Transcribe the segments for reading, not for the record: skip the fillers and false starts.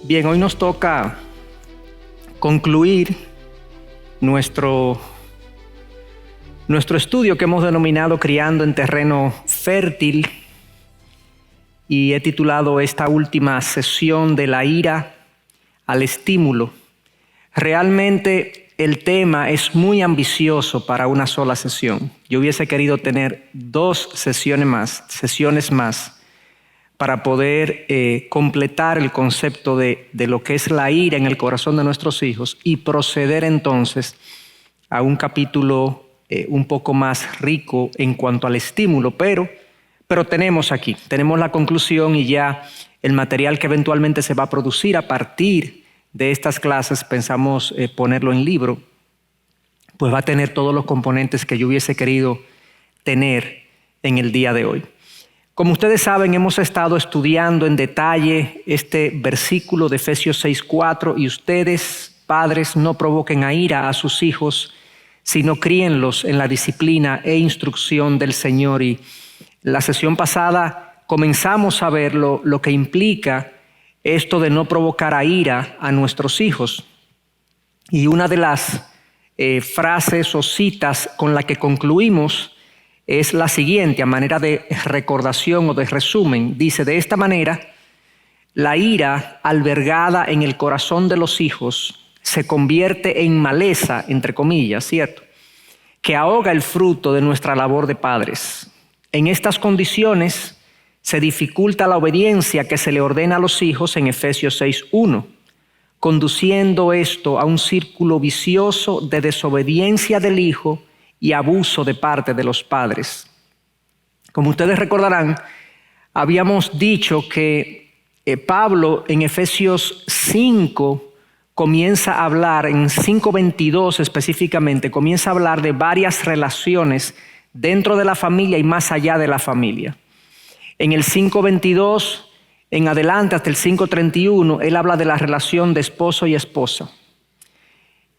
Bien, hoy nos toca concluir nuestro estudio que hemos denominado Criando en Terreno Fértil, y he titulado esta última sesión de la ira al estímulo. Realmente el tema es muy ambicioso para una sola sesión. Yo hubiese querido tener 2 sesiones más para poder completar el concepto de lo que es la ira en el corazón de nuestros hijos y proceder entonces a un capítulo un poco más rico en cuanto al estímulo, pero tenemos la conclusión, y ya el material que eventualmente se va a producir a partir de estas clases, pensamos ponerlo en libro, pues va a tener todos los componentes que yo hubiese querido tener en el día de hoy. Como ustedes saben, hemos estado estudiando en detalle este versículo de Efesios 6:4, y ustedes, padres, no provoquen a ira a sus hijos, sino críenlos en la disciplina e instrucción del Señor. Y la sesión pasada comenzamos a ver lo que implica esto de no provocar a ira a nuestros hijos. Y una de las frases o citas con la que concluimos es la siguiente, a manera de recordación o de resumen. Dice: de esta manera, la ira albergada en el corazón de los hijos se convierte en maleza, entre comillas, ¿cierto?, que ahoga el fruto de nuestra labor de padres. En estas condiciones se dificulta la obediencia que se le ordena a los hijos en Efesios 6:1, conduciendo esto a un círculo vicioso de desobediencia del hijo y abuso de parte de los padres. Como ustedes recordarán, habíamos dicho que Pablo en Efesios 5 comienza a hablar, en 5:22 específicamente, comienza a hablar de varias relaciones dentro de la familia y más allá de la familia. En el 5:22 en adelante hasta el 5:31, él habla de la relación de esposo y esposa.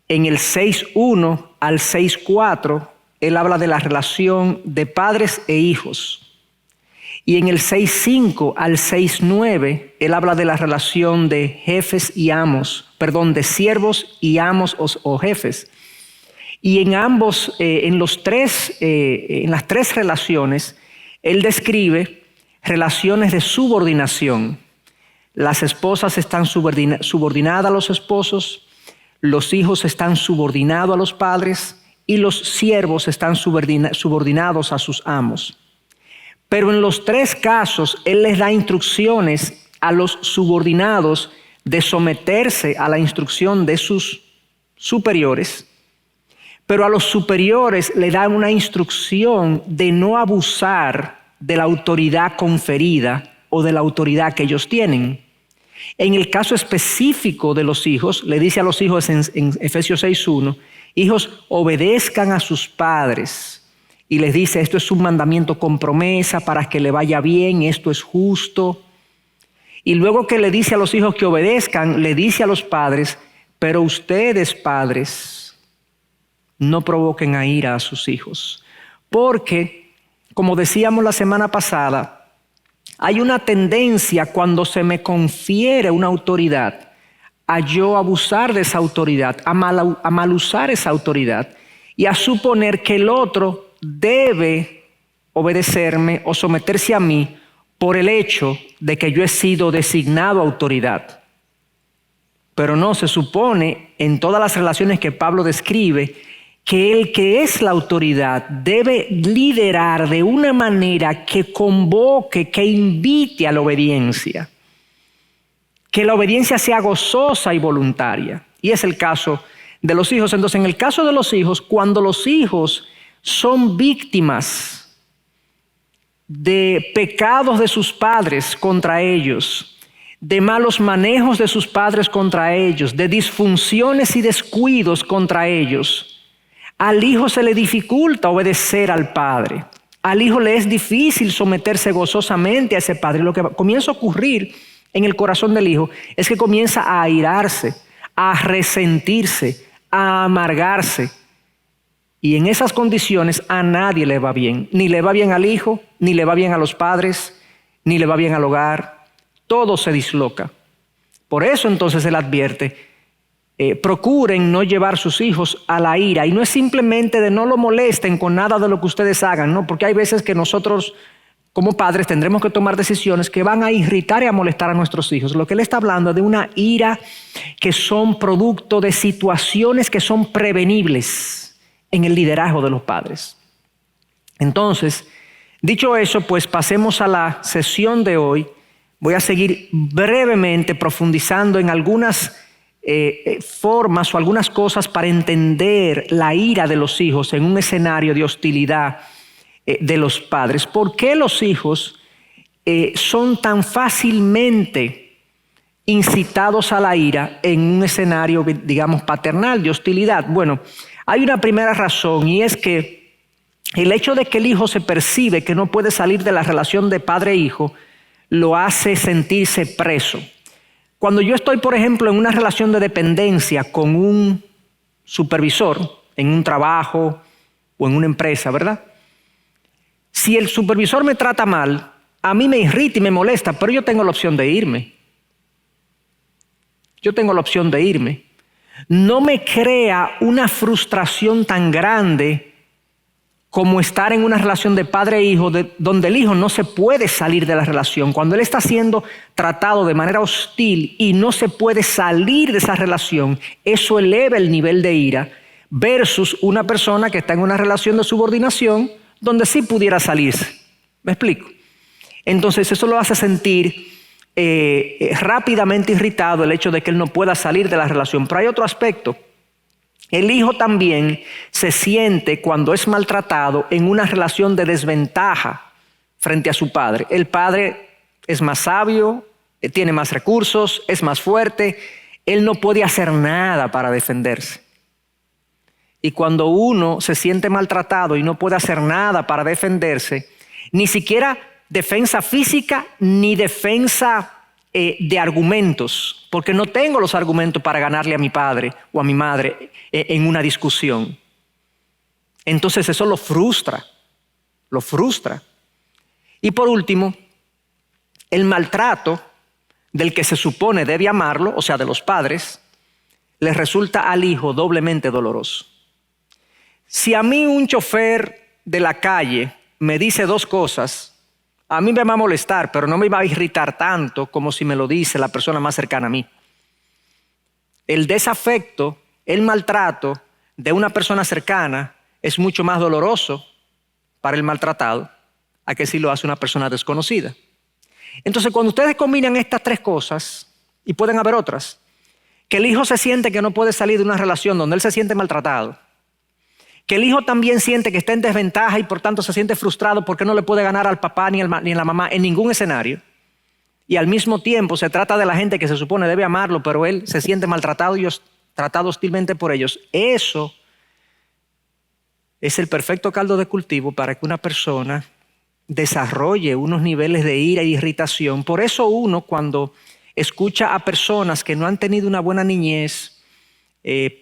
En el 6:1 al 6:4, él habla de la relación de padres e hijos. Y en el 6:5 al 6:9, él habla de la relación de jefes y amos, de siervos y amos o jefes. Y en las tres relaciones, él describe relaciones de subordinación. Las esposas están subordinadas a los esposos, los hijos están subordinados a los padres y los siervos están subordinados a sus amos. Pero en los 3 casos, él les da instrucciones a los subordinados de someterse a la instrucción de sus superiores, pero a los superiores le da una instrucción de no abusar de la autoridad conferida o de la autoridad que ellos tienen. En el caso específico de los hijos, le dice a los hijos en Efesios 6:1, hijos, obedezcan a sus padres. Y les dice, esto es un mandamiento con promesa para que le vaya bien, esto es justo. Y luego que le dice a los hijos que obedezcan, le dice a los padres, pero ustedes, padres, no provoquen a ira a sus hijos. Porque, como decíamos la semana pasada, hay una tendencia cuando se me confiere una autoridad a yo abusar de esa autoridad, a mal usar esa autoridad y a suponer que el otro debe obedecerme o someterse a mí por el hecho de que yo he sido designado autoridad. Pero no, se supone en todas las relaciones que Pablo describe que el que es la autoridad debe liderar de una manera que convoque, que invite a la obediencia. Que la obediencia sea gozosa y voluntaria. Y es el caso de los hijos. Entonces, en el caso de los hijos, cuando los hijos son víctimas de pecados de sus padres contra ellos, de malos manejos de sus padres contra ellos, de disfunciones y descuidos contra ellos, al hijo se le dificulta obedecer al padre. Al hijo le es difícil someterse gozosamente a ese padre. Lo que comienza a ocurrir en el corazón del hijo es que comienza a airarse, a resentirse, a amargarse. Y en esas condiciones a nadie le va bien. Ni le va bien al hijo, ni le va bien a los padres, ni le va bien al hogar. Todo se disloca. Por eso entonces él advierte, procuren no llevar sus hijos a la ira. Y no es simplemente de no lo molesten con nada de lo que ustedes hagan, ¿no? Porque hay veces que nosotros como padres tendremos que tomar decisiones que van a irritar y a molestar a nuestros hijos. Lo que él está hablando es de una ira que son producto de situaciones que son prevenibles en el liderazgo de los padres. Entonces, dicho eso, pues pasemos a la sesión de hoy. Voy a seguir brevemente profundizando en algunas formas o algunas cosas para entender la ira de los hijos en un escenario de hostilidad de los padres. ¿Por qué los hijos son tan fácilmente incitados a la ira en un escenario, digamos, paternal de hostilidad? Bueno, hay una primera razón, y es que el hecho de que el hijo se percibe que no puede salir de la relación de padre e hijo lo hace sentirse preso. Cuando yo estoy, por ejemplo, en una relación de dependencia con un supervisor, en un trabajo o en una empresa, ¿verdad? Si el supervisor me trata mal, a mí me irrita y me molesta, pero yo tengo la opción de irme. Yo tengo la opción de irme. No me crea una frustración tan grande como estar en una relación de padre e hijo, donde el hijo no se puede salir de la relación. Cuando él está siendo tratado de manera hostil y no se puede salir de esa relación, eso eleva el nivel de ira, versus una persona que está en una relación de subordinación donde sí pudiera salirse. ¿Me explico? Entonces eso lo hace sentir rápidamente irritado, el hecho de que él no pueda salir de la relación. Pero hay otro aspecto. El hijo también se siente, cuando es maltratado, en una relación de desventaja frente a su padre. El padre es más sabio, tiene más recursos, es más fuerte. Él no puede hacer nada para defenderse. Y cuando uno se siente maltratado y no puede hacer nada para defenderse, ni siquiera defensa física ni defensa de argumentos, porque no tengo los argumentos para ganarle a mi padre o a mi madre en una discusión. Entonces eso lo frustra. Y por último, el maltrato del que se supone debe amarlo, o sea, de los padres, le resulta al hijo doblemente doloroso. Si a mí un chofer de la calle me dice dos cosas, a mí me va a molestar, pero no me va a irritar tanto como si me lo dice la persona más cercana a mí. El desafecto, el maltrato de una persona cercana es mucho más doloroso para el maltratado a que si lo hace una persona desconocida. Entonces, cuando ustedes combinan estas tres cosas, y pueden haber otras, que el hijo se siente que no puede salir de una relación donde él se siente maltratado, que el hijo también siente que está en desventaja y por tanto se siente frustrado porque no le puede ganar al papá ni a la mamá en ningún escenario, y al mismo tiempo se trata de la gente que se supone debe amarlo, pero él se siente maltratado y tratado hostilmente por ellos. Eso es el perfecto caldo de cultivo para que una persona desarrolle unos niveles de ira e irritación. Por eso uno, cuando escucha a personas que no han tenido una buena niñez,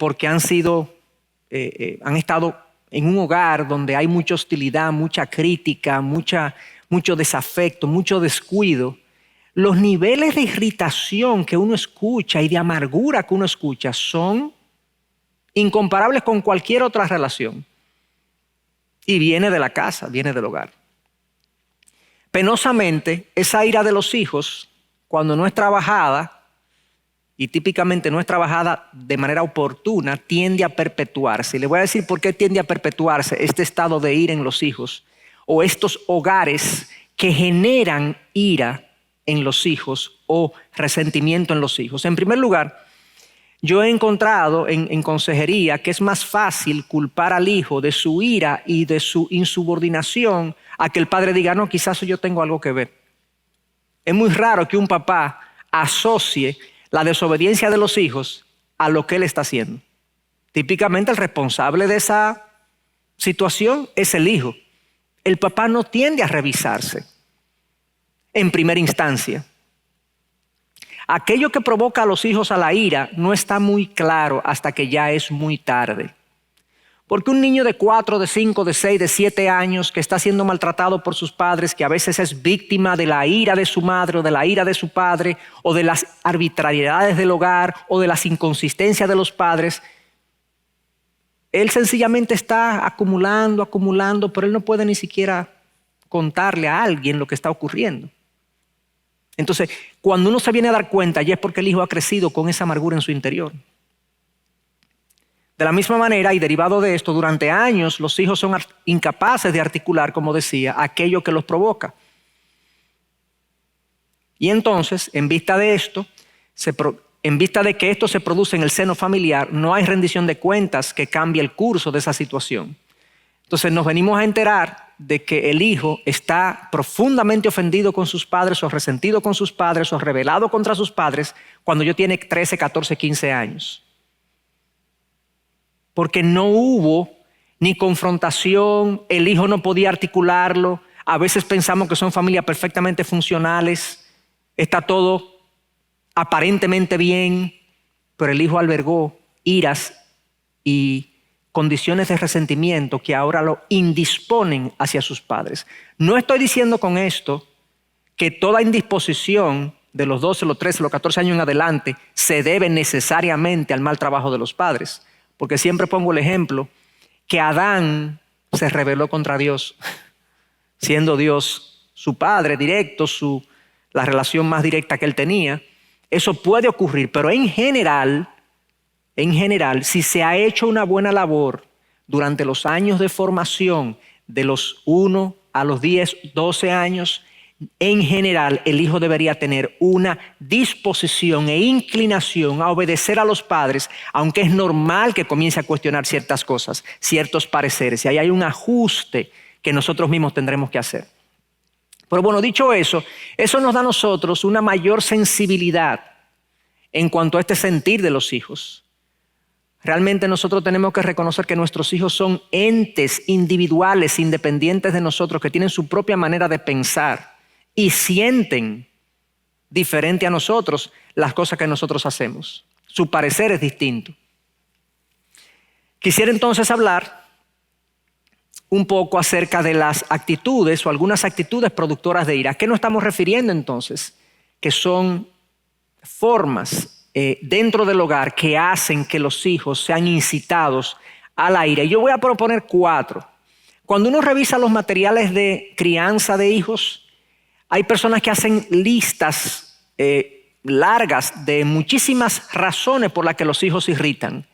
porque han estado en un hogar donde hay mucha hostilidad, mucha crítica, mucho desafecto, mucho descuido, los niveles de irritación que uno escucha y de amargura que uno escucha son incomparables con cualquier otra relación. Y viene de la casa, viene del hogar. Penosamente, esa ira de los hijos, cuando no es trabajada, y típicamente no es trabajada de manera oportuna, tiende a perpetuarse. Y le voy a decir por qué tiende a perpetuarse este estado de ira en los hijos, o estos hogares que generan ira en los hijos o resentimiento en los hijos. En primer lugar, yo he encontrado en consejería que es más fácil culpar al hijo de su ira y de su insubordinación a que el padre diga, no, quizás yo tengo algo que ver. Es muy raro que un papá asocie la desobediencia de los hijos a lo que él está haciendo. Típicamente el responsable de esa situación es el hijo. El papá no tiende a revisarse en primera instancia. Aquello que provoca a los hijos a la ira no está muy claro hasta que ya es muy tarde. Porque un niño de 4, de 5, de 6, de 7 años que está siendo maltratado por sus padres, que a veces es víctima de la ira de su madre o de la ira de su padre, o de las arbitrariedades del hogar o de las inconsistencias de los padres, él sencillamente está acumulando, pero él no puede ni siquiera contarle a alguien lo que está ocurriendo. Entonces, cuando uno se viene a dar cuenta, ya es porque el hijo ha crecido con esa amargura en su interior. De la misma manera, y derivado de esto, durante años los hijos son incapaces de articular, como decía, aquello que los provoca. Y entonces, en vista de esto, en vista de que esto se produce en el seno familiar, no hay rendición de cuentas que cambie el curso de esa situación. Entonces nos venimos a enterar de que el hijo está profundamente ofendido con sus padres o resentido con sus padres o rebelado contra sus padres cuando ya tiene 13, 14, 15 años. Porque no hubo ni confrontación, el hijo no podía articularlo. A veces pensamos que son familias perfectamente funcionales, está todo aparentemente bien, pero el hijo albergó iras y condiciones de resentimiento que ahora lo indisponen hacia sus padres. No estoy diciendo con esto que toda indisposición de los 12, los 13, los 14 años en adelante se debe necesariamente al mal trabajo de los padres. Porque siempre pongo el ejemplo que Adán se rebeló contra Dios, siendo Dios su padre directo, la relación más directa que él tenía. Eso puede ocurrir, pero en general, si se ha hecho una buena labor durante los años de formación, de los 1 a los 10, 12 años, en general el hijo debería tener una disposición e inclinación a obedecer a los padres, aunque es normal que comience a cuestionar ciertas cosas, ciertos pareceres, y ahí hay un ajuste que nosotros mismos tendremos que hacer. Pero bueno, dicho eso, eso nos da a nosotros una mayor sensibilidad en cuanto a este sentir de los hijos. Realmente nosotros tenemos que reconocer que nuestros hijos son entes individuales, independientes de nosotros, que tienen su propia manera de pensar y sienten diferente a nosotros las cosas que nosotros hacemos. Su parecer es distinto. Quisiera entonces hablar un poco acerca de las actitudes o algunas actitudes productoras de ira. ¿A qué nos estamos refiriendo entonces? Que son formas dentro del hogar que hacen que los hijos sean incitados a la ira. Yo voy a proponer 4. Cuando uno revisa los materiales de crianza de hijos, hay personas que hacen listas largas de muchísimas razones por las que los hijos se irritan.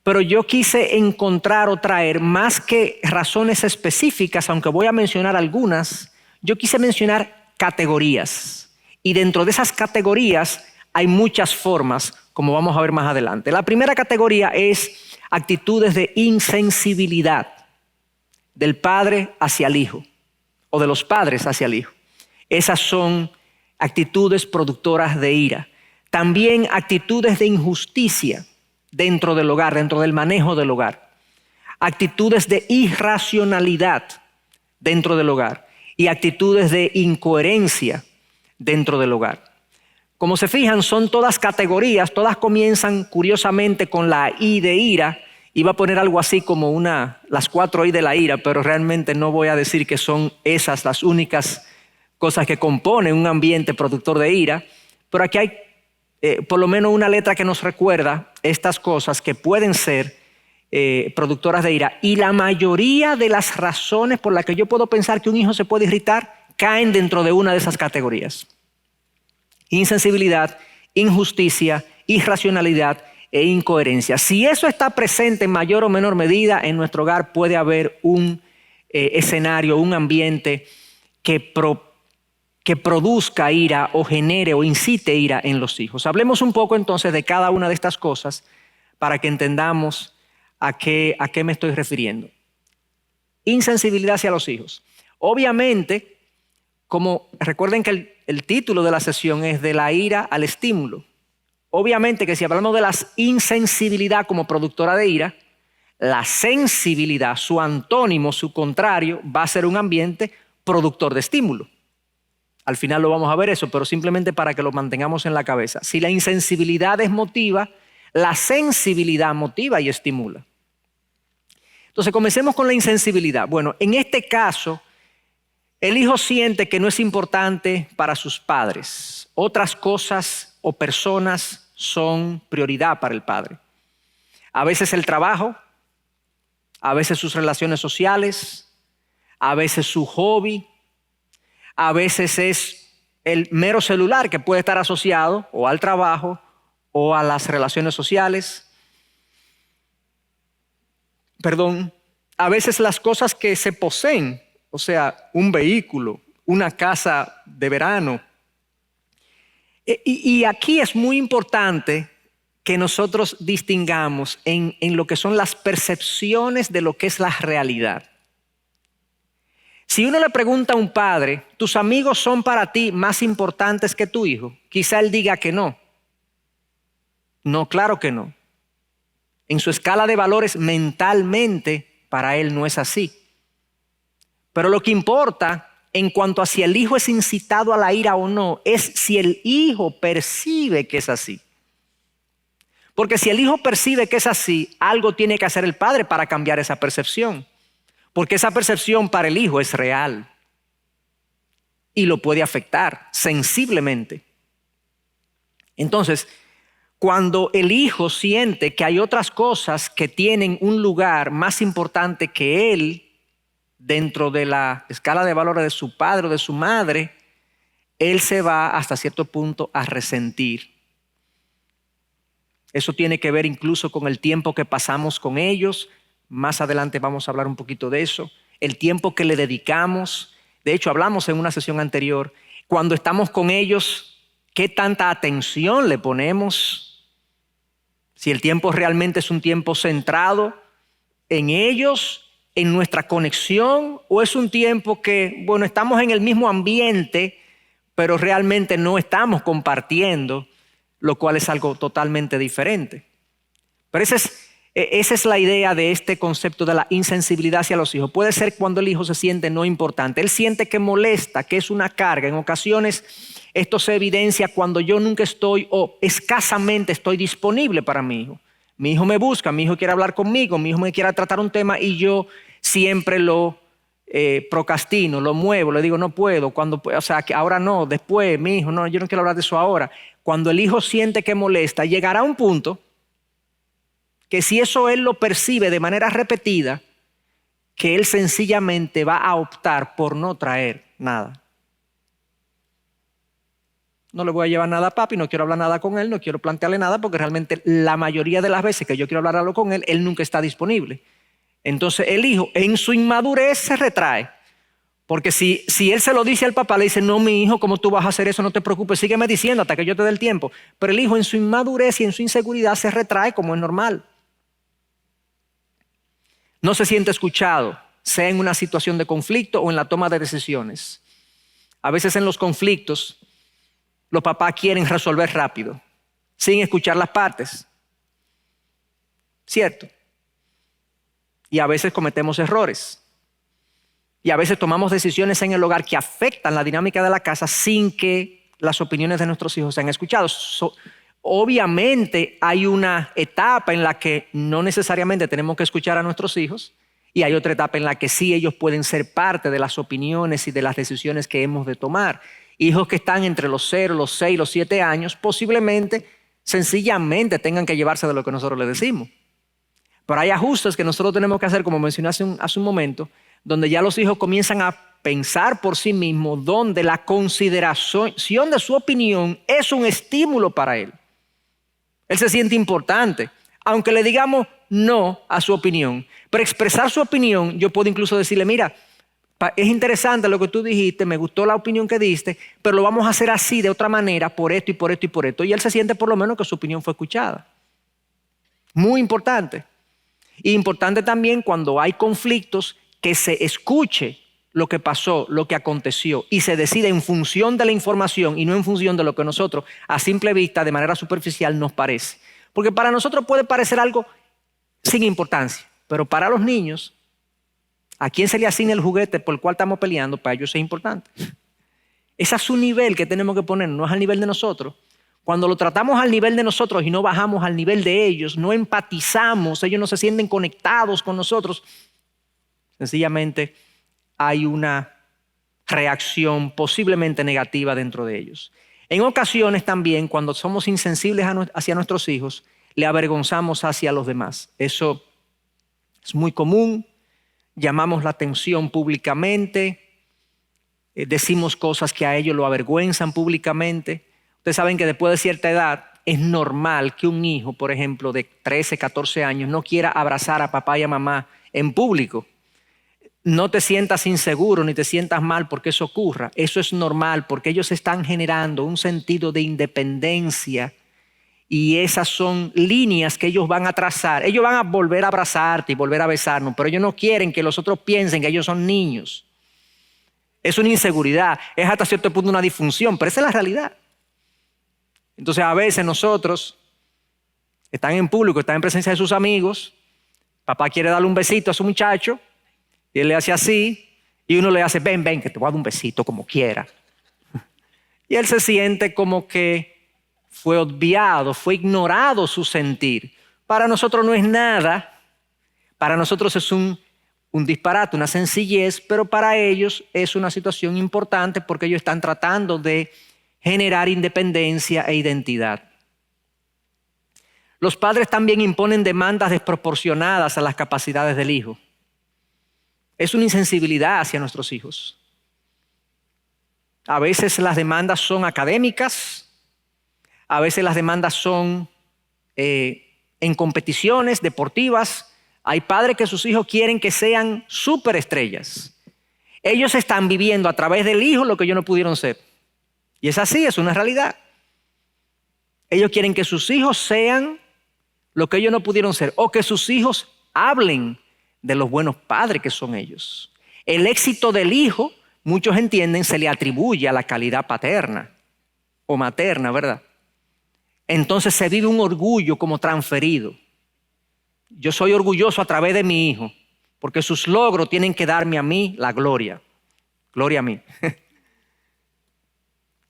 Pero yo quise encontrar o traer más que razones específicas, aunque voy a mencionar algunas, yo quise mencionar categorías. Y dentro de esas categorías hay muchas formas, como vamos a ver más adelante. La primera categoría es actitudes de insensibilidad del padre hacia el hijo o de los padres hacia el hijo. Esas son actitudes productoras de ira. También actitudes de injusticia dentro del hogar, dentro del manejo del hogar. Actitudes de irracionalidad dentro del hogar y actitudes de incoherencia dentro del hogar. Como se fijan, son todas categorías, todas comienzan curiosamente con la I de ira. Iba a poner algo así como las 4 I de la ira, pero realmente no voy a decir que son esas las únicas cosas que componen un ambiente productor de ira, pero aquí hay por lo menos una letra que nos recuerda estas cosas que pueden ser productoras de ira. Y la mayoría de las razones por las que yo puedo pensar que un hijo se puede irritar caen dentro de una de esas categorías. Insensibilidad, injusticia, irracionalidad e incoherencia. Si eso está presente en mayor o menor medida en nuestro hogar, puede haber un escenario, un ambiente que produzca ira o genere o incite ira en los hijos. Hablemos un poco entonces de cada una de estas cosas para que entendamos a qué me estoy refiriendo. Insensibilidad hacia los hijos. Obviamente, como recuerden que el título de la sesión es de la ira al estímulo. Obviamente que si hablamos de la insensibilidad como productora de ira, la sensibilidad, su antónimo, su contrario, va a ser un ambiente productor de estímulo. Al final lo vamos a ver eso, pero simplemente para que lo mantengamos en la cabeza. Si la insensibilidad desmotiva, la sensibilidad motiva y estimula. Entonces comencemos con la insensibilidad. Bueno, en este caso, el hijo siente que no es importante para sus padres. Otras cosas o personas son prioridad para el padre. A veces el trabajo, a veces sus relaciones sociales, a veces su hobby, a veces es el mero celular que puede estar asociado o al trabajo o a las relaciones sociales. A veces las cosas que se poseen, o sea, un vehículo, una casa de verano. Y aquí es muy importante que nosotros distingamos en lo que son las percepciones de lo que es la realidad. Si uno le pregunta a un padre, ¿tus amigos son para ti más importantes que tu hijo? Quizá él diga que no. No, claro que no. En su escala de valores mentalmente, para él no es así. Pero lo que importa en cuanto a si el hijo es incitado a la ira o no, es si el hijo percibe que es así. Porque si el hijo percibe que es así, algo tiene que hacer el padre para cambiar esa percepción. Porque esa percepción para el hijo es real y lo puede afectar sensiblemente. Entonces, cuando el hijo siente que hay otras cosas que tienen un lugar más importante que él dentro de la escala de valores de su padre o de su madre, él se va hasta cierto punto a resentir. Eso tiene que ver incluso con el tiempo que pasamos con ellos. Más adelante vamos a hablar un poquito de eso. El tiempo que le dedicamos. De hecho, hablamos en una sesión anterior. Cuando estamos con ellos, ¿qué tanta atención le ponemos? Si el tiempo realmente es un tiempo centrado en ellos, en nuestra conexión, o es un tiempo que, bueno, estamos en el mismo ambiente, pero realmente no estamos compartiendo, lo cual es algo totalmente diferente. Pero esa es la idea de este concepto de la insensibilidad hacia los hijos. Puede ser cuando el hijo se siente no importante. Él siente que molesta, que es una carga. En ocasiones esto se evidencia cuando yo nunca estoy o escasamente estoy disponible para mi hijo. Mi hijo me busca, mi hijo quiere hablar conmigo, mi hijo me quiere tratar un tema y yo siempre lo procrastino, lo muevo, le digo no puedo, o sea, que ahora no, después, mi hijo, no, yo no quiero hablar de eso ahora. Cuando el hijo siente que molesta, llegará a un punto que si eso él lo percibe de manera repetida, que él sencillamente va a optar por no traer nada. No le voy a llevar nada a papi, no quiero hablar nada con él, no quiero plantearle nada porque realmente la mayoría de las veces que yo quiero hablar algo con él, él nunca está disponible. Entonces el hijo en su inmadurez se retrae. Porque si él se lo dice al papá, le dice, no, mi hijo, ¿cómo tú vas a hacer eso? No te preocupes, sígueme diciendo hasta que yo te dé el tiempo. Pero el hijo en su inmadurez y en su inseguridad se retrae como es normal. No se siente escuchado, sea en una situación de conflicto o en la toma de decisiones. A veces en los conflictos, los papás quieren resolver rápido, sin escuchar las partes. ¿Cierto? Y a veces cometemos errores. Y a veces tomamos decisiones en el hogar que afectan la dinámica de la casa sin que las opiniones de nuestros hijos sean escuchadas. Obviamente hay una etapa en la que no necesariamente tenemos que escuchar a nuestros hijos y hay otra etapa en la que sí ellos pueden ser parte de las opiniones y de las decisiones que hemos de tomar. Hijos que están entre los 0, los 6, los 7 años posiblemente, sencillamente tengan que llevarse de lo que nosotros les decimos. Pero hay ajustes que nosotros tenemos que hacer, como mencioné hace un momento, donde ya los hijos comienzan a pensar por sí mismos, donde la consideración de su opinión es un estímulo para él. Él se siente importante, aunque le digamos no a su opinión. Pero expresar su opinión, yo puedo incluso decirle, mira, es interesante lo que tú dijiste, me gustó la opinión que diste, pero lo vamos a hacer así, de otra manera, por esto y por esto y por esto. Y él se siente por lo menos que su opinión fue escuchada. Muy importante. Y importante también cuando hay conflictos que se escuche lo que pasó, lo que aconteció y se decide en función de la información y no en función de lo que nosotros a simple vista, de manera superficial, nos parece. Porque para nosotros puede parecer algo sin importancia, pero para los niños, a quien se le asigna el juguete por el cual estamos peleando, para ellos es importante. Es a su nivel que tenemos que poner, no es al nivel de nosotros. Cuando lo tratamos al nivel de nosotros y no bajamos al nivel de ellos, no empatizamos, ellos no se sienten conectados con nosotros, sencillamente hay una reacción posiblemente negativa dentro de ellos. En ocasiones también, cuando somos insensibles hacia nuestros hijos, le avergonzamos hacia los demás. Eso es muy común. Llamamos la atención públicamente, decimos cosas que a ellos lo avergüenzan públicamente. Ustedes saben que después de cierta edad es normal que un hijo, por ejemplo, de 13, 14 años, no quiera abrazar a papá y a mamá en público. No te sientas inseguro ni te sientas mal porque eso ocurra. Eso es normal porque ellos están generando un sentido de independencia y esas son líneas que ellos van a trazar. Ellos van a volver a abrazarte y volver a besarnos, pero ellos no quieren que los otros piensen que ellos son niños. Es una inseguridad, es hasta cierto punto una disfunción, pero esa es la realidad. Entonces a veces nosotros están en público, están en presencia de sus amigos, papá quiere darle un besito a su muchacho y él le hace así y uno le hace ven, que te voy a dar un besito como quiera. Y él se siente como que fue obviado, fue ignorado su sentir. Para nosotros no es nada, para nosotros es un disparate, una sencillez, pero para ellos es una situación importante porque ellos están tratando de generar independencia e identidad. Los padres también imponen demandas desproporcionadas a las capacidades del hijo. Es una insensibilidad hacia nuestros hijos. A veces las demandas son académicas, a veces las demandas son en competiciones deportivas. Hay padres que sus hijos quieren que sean superestrellas. Ellos están viviendo a través del hijo lo que ellos no pudieron ser. Y es así, es una realidad. Ellos quieren que sus hijos sean lo que ellos no pudieron ser o que sus hijos hablen de los buenos padres que son ellos. El éxito del hijo, muchos entienden, se le atribuye a la calidad paterna o materna, ¿verdad? Entonces se vive un orgullo como transferido. Yo soy orgulloso a través de mi hijo porque sus logros tienen que darme a mí la gloria. Gloria a mí.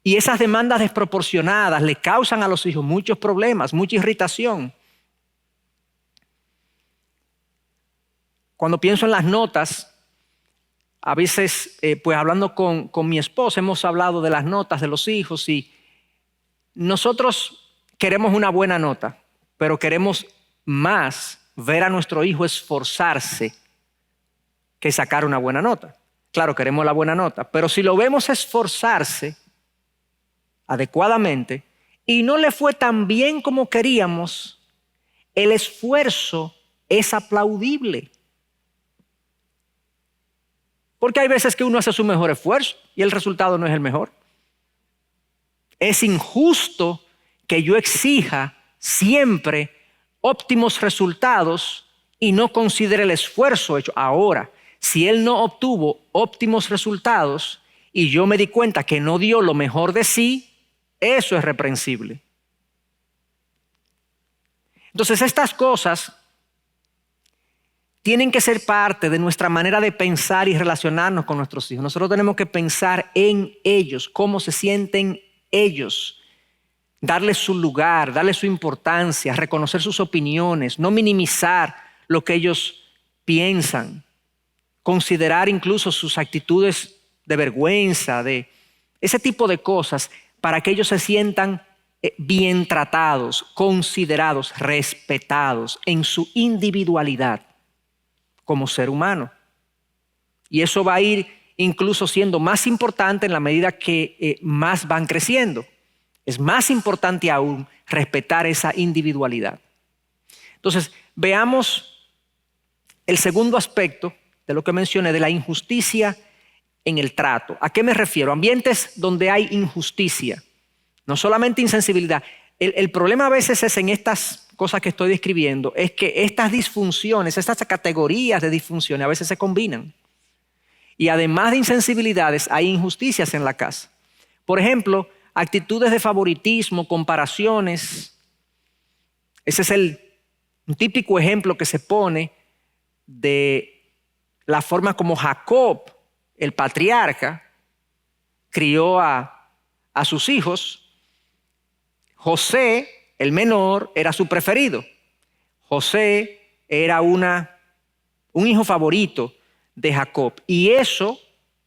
Y esas demandas desproporcionadas le causan a los hijos muchos problemas, mucha irritación. Cuando pienso en las notas, a veces, pues hablando con mi esposa, hemos hablado de las notas de los hijos y nosotros queremos una buena nota, pero queremos más ver a nuestro hijo esforzarse que sacar una buena nota. Claro, queremos la buena nota, pero si lo vemos esforzarse adecuadamente y no le fue tan bien como queríamos, el esfuerzo es aplaudible. Porque hay veces que uno hace su mejor esfuerzo y el resultado no es el mejor. Es injusto que yo exija siempre óptimos resultados y no considere el esfuerzo hecho. Ahora, si él no obtuvo óptimos resultados y yo me di cuenta que no dio lo mejor de sí, eso es reprensible. Entonces estas cosas tienen que ser parte de nuestra manera de pensar y relacionarnos con nuestros hijos. Nosotros tenemos que pensar en ellos, cómo se sienten ellos, darles su lugar, darles su importancia, reconocer sus opiniones, no minimizar lo que ellos piensan, considerar incluso sus actitudes de vergüenza, de ese tipo de cosas, para que ellos se sientan bien tratados, considerados, respetados en su individualidad como ser humano. Y eso va a ir incluso siendo más importante en la medida que más van creciendo. Es más importante aún respetar esa individualidad. Entonces, veamos el segundo aspecto de lo que mencioné, de la injusticia en el trato. ¿A qué me refiero? Ambientes donde hay injusticia, no solamente insensibilidad. El problema a veces es en estas cosas que estoy describiendo, es que estas disfunciones, estas categorías de disfunciones a veces se combinan. Y además de insensibilidades, hay injusticias en la casa. Por ejemplo, actitudes de favoritismo, comparaciones. Ese es un típico ejemplo que se pone de la forma como Jacob, el patriarca, crió a sus hijos. José, el menor, era su preferido. José era un hijo favorito de Jacob. Y eso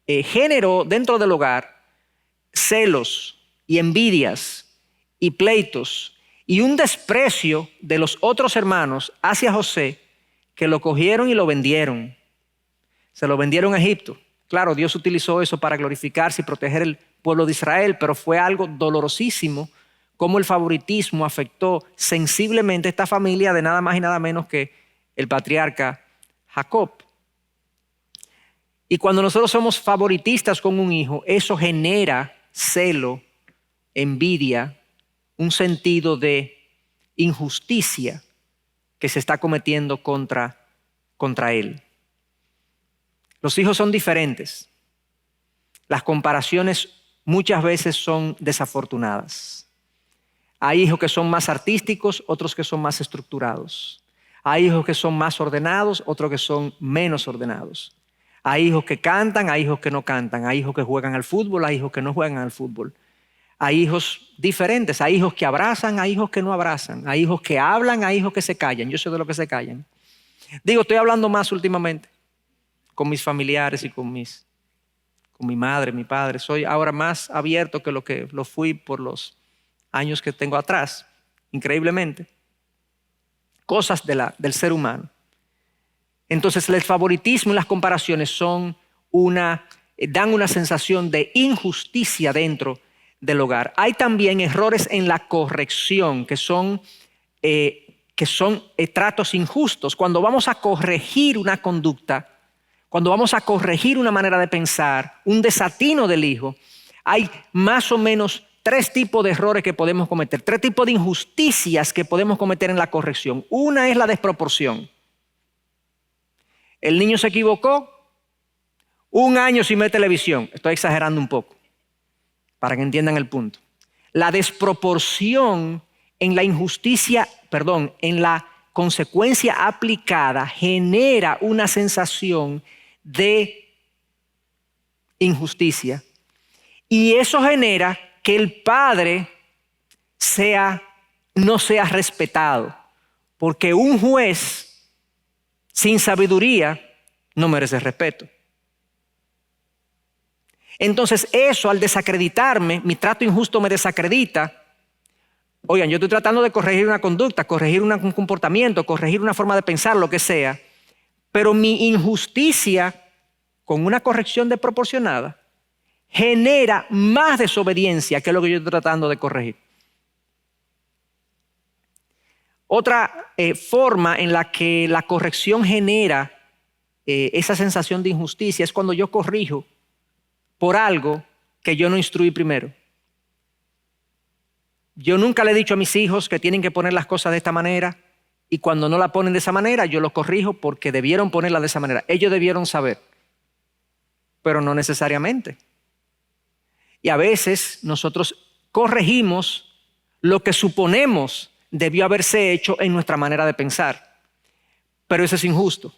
generó dentro del hogar celos y envidias y pleitos y un desprecio de los otros hermanos hacia José, que lo cogieron y lo vendieron. Se lo vendieron a Egipto. Claro, Dios utilizó eso para glorificarse y proteger el pueblo de Israel, pero fue algo dolorosísimo cómo el favoritismo afectó sensiblemente a esta familia de nada más y nada menos que el patriarca Jacob. Y cuando nosotros somos favoritistas con un hijo, eso genera celo, envidia, un sentido de injusticia que se está cometiendo contra él. Los hijos son diferentes. Las comparaciones muchas veces son desafortunadas. Hay hijos que son más artísticos, otros que son más estructurados. Hay hijos que son más ordenados, otros que son menos ordenados. Hay hijos que cantan, hay hijos que no cantan. Hay hijos que juegan al fútbol, hay hijos que no juegan al fútbol. Hay hijos diferentes, hay hijos que abrazan, hay hijos que no abrazan. Hay hijos que hablan, hay hijos que se callan. Yo soy de los que se callan. Digo, estoy hablando más últimamente con mis familiares y con mi madre, mi padre. Soy ahora más abierto que lo fui por los años que tengo atrás, increíblemente. Cosas del ser humano. Entonces el favoritismo y las comparaciones dan una sensación de injusticia dentro del hogar. Hay también errores en la corrección que son tratos injustos. Cuando vamos a corregir una conducta, cuando vamos a corregir una manera de pensar, un desatino del hijo, hay más o menos 3 tipos de errores que podemos cometer, 3 tipos de injusticias que podemos cometer en la corrección. Una es la desproporción. El niño se equivocó, 1 año sin ver televisión. Estoy exagerando un poco para que entiendan el punto. La desproporción en la en la consecuencia aplicada genera una sensación de injusticia. Y eso genera que el padre no sea respetado. Porque un juez sin sabiduría no merece respeto. Entonces eso, al desacreditarme, mi trato injusto me desacredita. Oigan, yo estoy tratando de corregir una conducta, corregir un comportamiento, corregir una forma de pensar, lo que sea. Pero mi injusticia, con una corrección desproporcionada, genera más desobediencia que lo que yo estoy tratando de corregir. Otra forma en la que la corrección genera esa sensación de injusticia es cuando yo corrijo por algo que yo no instruí primero. Yo nunca le he dicho a mis hijos que tienen que poner las cosas de esta manera, y cuando no la ponen de esa manera yo los corrijo porque debieron ponerla de esa manera. Ellos debieron saber, pero no necesariamente. Y a veces nosotros corregimos lo que suponemos debió haberse hecho en nuestra manera de pensar, pero eso es injusto.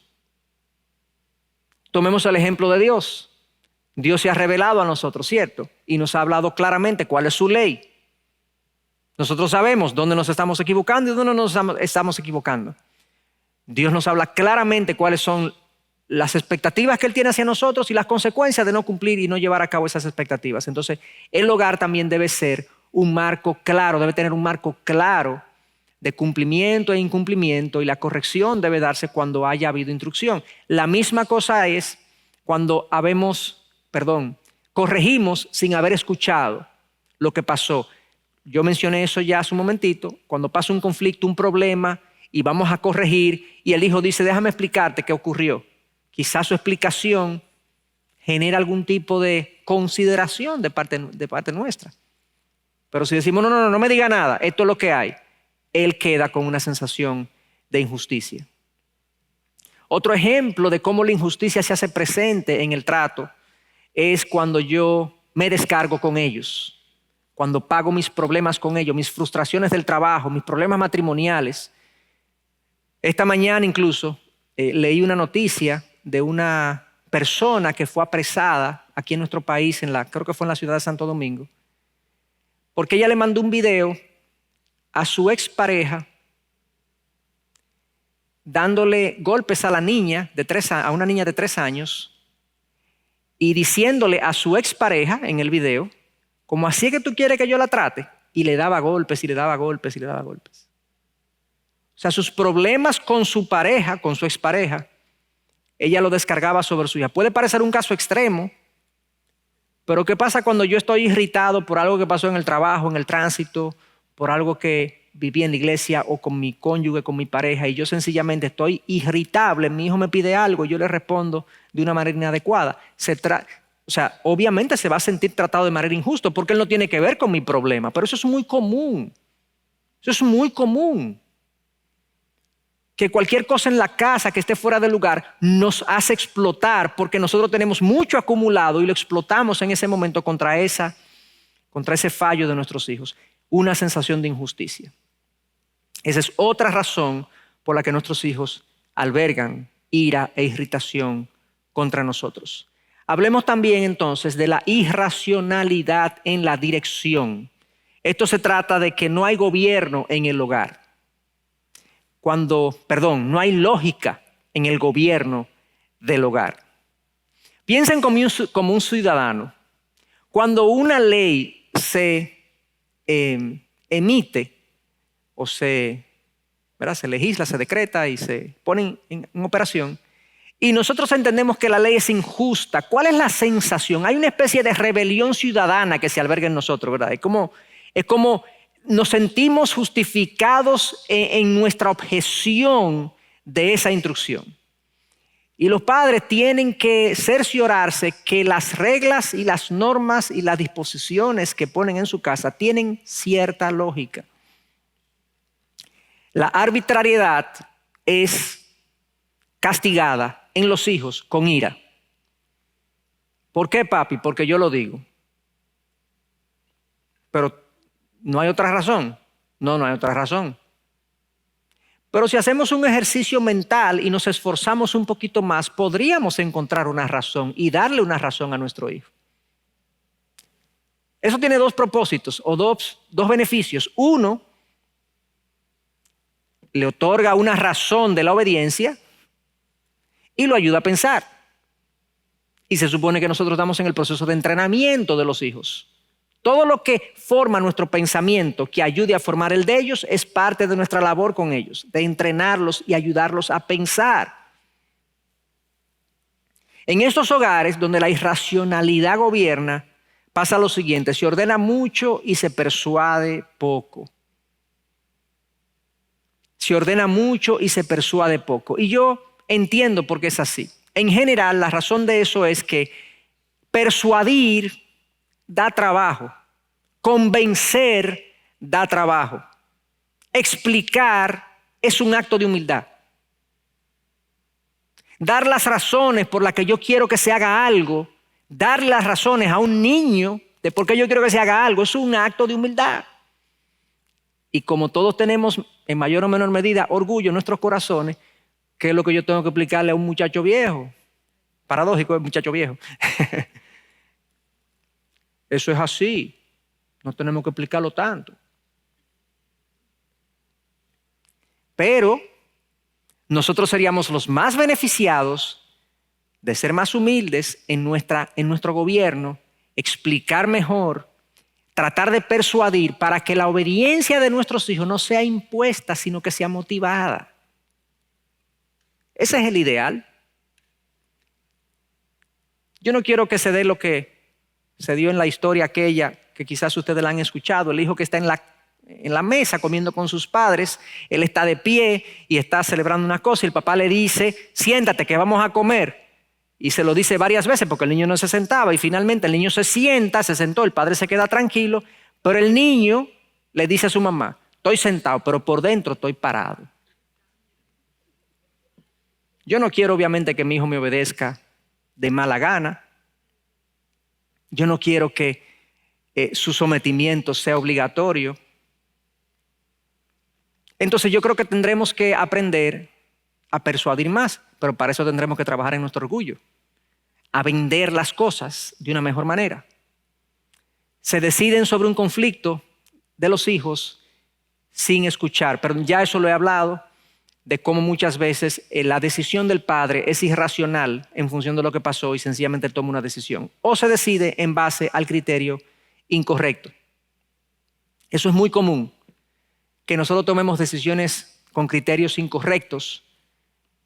Tomemos el ejemplo de Dios. Dios se ha revelado a nosotros, ¿cierto? Y nos ha hablado claramente cuál es su ley. Nosotros sabemos dónde nos estamos equivocando y dónde nos estamos equivocando. Dios nos habla claramente cuáles son las expectativas que Él tiene hacia nosotros y las consecuencias de no cumplir y no llevar a cabo esas expectativas. Entonces, el hogar también debe ser un marco claro, debe tener un marco claro de cumplimiento e incumplimiento, y la corrección debe darse cuando haya habido instrucción. La misma cosa es cuando corregimos sin haber escuchado lo que pasó. Yo mencioné eso ya hace un momentito. Cuando pasa un conflicto, un problema, y vamos a corregir, y el hijo dice, déjame explicarte qué ocurrió. Quizás su explicación genera algún tipo de consideración de parte nuestra. Pero si decimos, no me diga nada, esto es lo que hay, él queda con una sensación de injusticia. Otro ejemplo de cómo la injusticia se hace presente en el trato es cuando yo me descargo con ellos. Cuando pago mis problemas con ellos, mis frustraciones del trabajo, mis problemas matrimoniales. Esta mañana incluso leí una noticia de una persona que fue apresada aquí en nuestro país, creo que fue en la ciudad de Santo Domingo, porque ella le mandó un video a su expareja, dándole golpes a la niña a una niña de 3 años y diciéndole a su expareja en el video, como así es que tú quieres que yo la trate, y le daba golpes y le daba golpes y le daba golpes. O sea, sus problemas con su pareja, con su expareja, ella lo descargaba sobre su hija. Puede parecer un caso extremo, pero ¿qué pasa cuando yo estoy irritado por algo que pasó en el trabajo, en el tránsito, por algo que viví en la iglesia o con mi cónyuge, con mi pareja, y yo sencillamente estoy irritable, mi hijo me pide algo y yo le respondo de una manera inadecuada? O sea, obviamente se va a sentir tratado de manera injusta porque él no tiene que ver con mi problema, pero eso es muy común. Eso es muy común. Que cualquier cosa en la casa que esté fuera de lugar nos hace explotar porque nosotros tenemos mucho acumulado y lo explotamos en ese momento contra ese fallo de nuestros hijos. Una sensación de injusticia. Esa es otra razón por la que nuestros hijos albergan ira e irritación contra nosotros. Hablemos también entonces de la irracionalidad en la dirección. Esto se trata de que no hay gobierno en el hogar. No hay lógica en el gobierno del hogar. Piensen como un ciudadano. Cuando una ley se emite o se legisla, se decreta y se pone en operación, y nosotros entendemos que la ley es injusta, ¿cuál es la sensación? Hay una especie de rebelión ciudadana que se alberga en nosotros, ¿verdad? Es como nos sentimos justificados en nuestra objeción de esa instrucción. Y los padres tienen que cerciorarse que las reglas y las normas y las disposiciones que ponen en su casa tienen cierta lógica. La arbitrariedad es castigada en los hijos con ira. ¿Por qué, papi? Porque yo lo digo. Pero ¿no hay otra razón? No hay otra razón. Pero si hacemos un ejercicio mental y nos esforzamos un poquito más, podríamos encontrar una razón y darle una razón a nuestro hijo. Eso tiene 2 propósitos o dos beneficios. Uno, le otorga una razón de la obediencia y lo ayuda a pensar. Y se supone que nosotros estamos en el proceso de entrenamiento de los hijos. Todo lo que forma nuestro pensamiento, que ayude a formar el de ellos, es parte de nuestra labor con ellos, de entrenarlos y ayudarlos a pensar. En estos hogares donde la irracionalidad gobierna, pasa lo siguiente: se ordena mucho y se persuade poco. Se ordena mucho y se persuade poco. Y yo entiendo por qué es así. En general, la razón de eso es que persuadir da trabajo, convencer da trabajo, explicar es un acto de humildad. Dar las razones por las que yo quiero que se haga algo, dar las razones a un niño de por qué yo quiero que se haga algo, es un acto de humildad. Y como todos tenemos en mayor o menor medida orgullo en nuestros corazones, ¿qué es lo que yo tengo que explicarle a un muchacho viejo? Paradójico, el muchacho viejo. Eso es así. No tenemos que explicarlo tanto. Pero nosotros seríamos los más beneficiados de ser más humildes en nuestro gobierno, explicar mejor, tratar de persuadir para que la obediencia de nuestros hijos no sea impuesta, sino que sea motivada. Ese es el ideal. Yo no quiero que se dé lo que se dio en la historia aquella que quizás ustedes la han escuchado, el hijo que está en la mesa comiendo con sus padres, él está de pie y está celebrando una cosa y el papá le dice: siéntate que vamos a comer. Y se lo dice varias veces porque el niño no se sentaba y finalmente el niño se sentó, el padre se queda tranquilo, pero el niño le dice a su mamá: estoy sentado, pero por dentro estoy parado. Yo no quiero obviamente que mi hijo me obedezca de mala gana. Yo no quiero que su sometimiento sea obligatorio. Entonces yo creo que tendremos que aprender a persuadir más, pero para eso tendremos que trabajar en nuestro orgullo, a vender las cosas de una mejor manera. Se deciden sobre un conflicto de los hijos sin escuchar. Pero ya eso lo he hablado, de cómo muchas veces la decisión del padre es irracional en función de lo que pasó y sencillamente toma una decisión. O se decide en base al criterio incorrecto. Eso es muy común, que nosotros tomemos decisiones con criterios incorrectos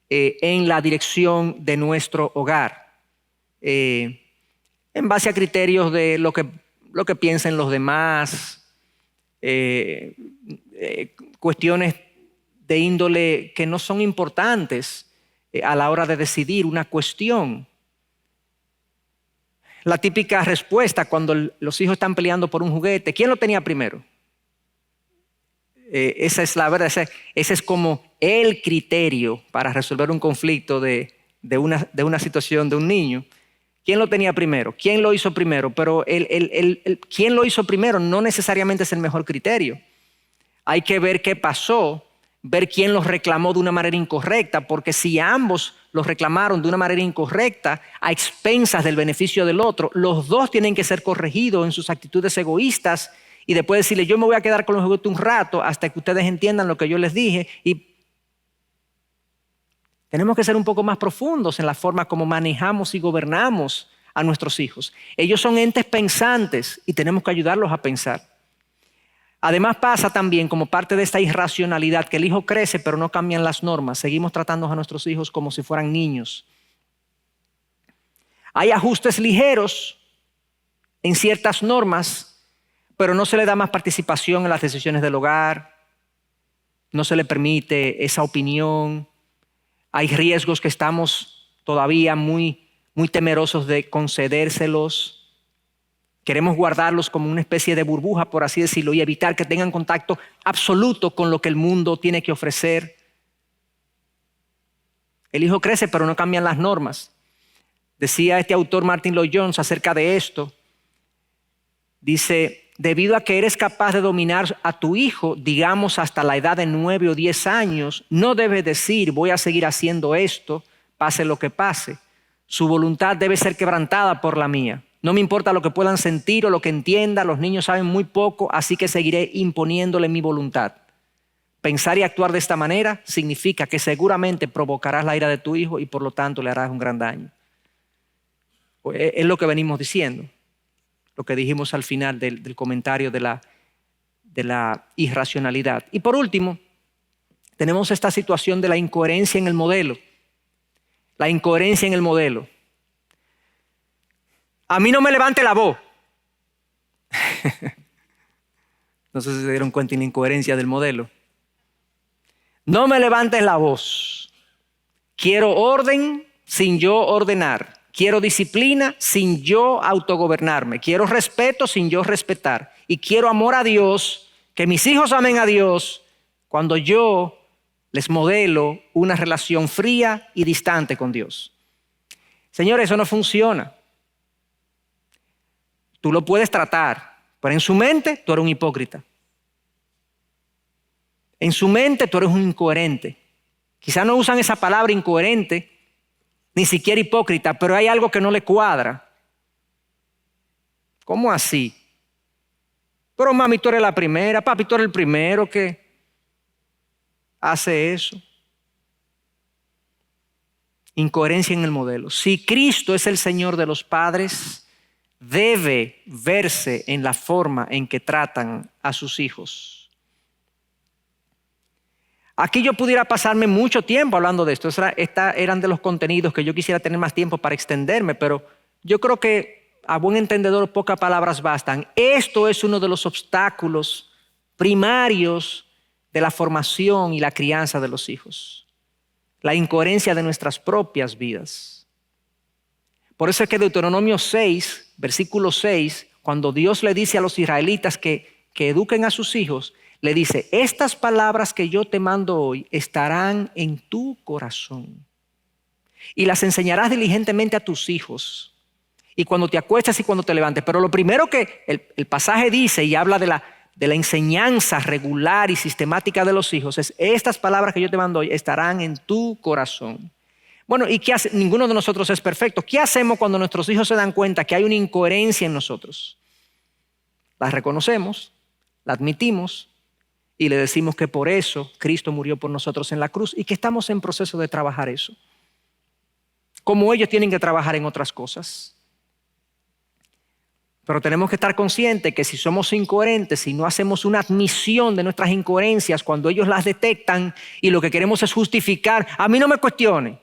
en la dirección de nuestro hogar. En base a criterios de lo que piensen los demás, cuestiones de índole que no son importantes a la hora de decidir una cuestión. La típica respuesta cuando los hijos están peleando por un juguete, ¿quién lo tenía primero? Esa es la verdad, ese es como el criterio para resolver un conflicto de una situación de un niño. ¿Quién lo tenía primero? ¿Quién lo hizo primero? Pero quién lo hizo primero no necesariamente es el mejor criterio. Hay que ver qué pasó, ver quién los reclamó de una manera incorrecta, porque si ambos los reclamaron de una manera incorrecta a expensas del beneficio del otro, los dos tienen que ser corregidos en sus actitudes egoístas y después decirle, yo me voy a quedar con los juguetes un rato hasta que ustedes entiendan lo que yo les dije. Y tenemos que ser un poco más profundos en la forma como manejamos y gobernamos a nuestros hijos. Ellos son entes pensantes y tenemos que ayudarlos a pensar. Además pasa también como parte de esta irracionalidad que el hijo crece pero no cambian las normas. Seguimos tratando a nuestros hijos como si fueran niños. Hay ajustes ligeros en ciertas normas, pero no se le da más participación en las decisiones del hogar, no se le permite esa opinión. Hay riesgos que estamos todavía muy temerosos de concedérselos. Queremos guardarlos como una especie de burbuja, por así decirlo, y evitar que tengan contacto absoluto con lo que el mundo tiene que ofrecer. El hijo crece, pero no cambian las normas. Decía este autor Martin Lloyd-Jones acerca de esto. Dice, debido a que eres capaz de dominar a tu hijo, digamos hasta la edad de 9 o 10 años, no debes decir, voy a seguir haciendo esto, pase lo que pase. Su voluntad debe ser quebrantada por la mía. No me importa lo que puedan sentir o lo que entiendan, los niños saben muy poco, así que seguiré imponiéndole mi voluntad. Pensar y actuar de esta manera significa que seguramente provocarás la ira de tu hijo y por lo tanto le harás un gran daño. Es lo que venimos diciendo, lo que dijimos al final del comentario de la irracionalidad. Y por último, tenemos esta situación de la incoherencia en el modelo. La incoherencia en el modelo. A mí no me levante la voz. No sé si se dieron cuenta de la incoherencia del modelo. No me levantes la voz. Quiero orden sin yo ordenar. Quiero disciplina sin yo autogobernarme. Quiero respeto sin yo respetar. Y quiero amor a Dios, que mis hijos amen a Dios cuando yo les modelo una relación fría y distante con Dios. Señores, eso no funciona. Tú lo puedes tratar, pero en su mente tú eres un hipócrita. En su mente tú eres un incoherente. Quizás no usan esa palabra incoherente, ni siquiera hipócrita, pero hay algo que no le cuadra. ¿Cómo así? Pero mami, tú eres la primera, papi, tú eres el primero que hace eso. Incoherencia en el modelo. Si Cristo es el Señor de los padres, debe verse en la forma en que tratan a sus hijos. Aquí yo pudiera pasarme mucho tiempo hablando de esto. Eran de los contenidos que yo quisiera tener más tiempo para extenderme, pero yo creo que a buen entendedor pocas palabras bastan. Esto es uno de los obstáculos primarios de la formación y la crianza de los hijos. La incoherencia de nuestras propias vidas. Por eso es que Deuteronomio 6, versículo 6, cuando Dios le dice a los israelitas que eduquen a sus hijos, le dice, estas palabras que yo te mando hoy estarán en tu corazón y las enseñarás diligentemente a tus hijos y cuando te acuestas y cuando te levantes. Pero lo primero que el pasaje dice y habla de la enseñanza regular y sistemática de los hijos es, estas palabras que yo te mando hoy estarán en tu corazón. Bueno, ¿y qué hace? Ninguno de nosotros es perfecto. ¿Qué hacemos cuando nuestros hijos se dan cuenta que hay una incoherencia en nosotros? La reconocemos, la admitimos y le decimos que por eso Cristo murió por nosotros en la cruz y que estamos en proceso de trabajar eso. Como ellos tienen que trabajar en otras cosas. Pero tenemos que estar conscientes que si somos incoherentes y no hacemos una admisión de nuestras incoherencias cuando ellos las detectan y lo que queremos es justificar, a mí no me cuestione.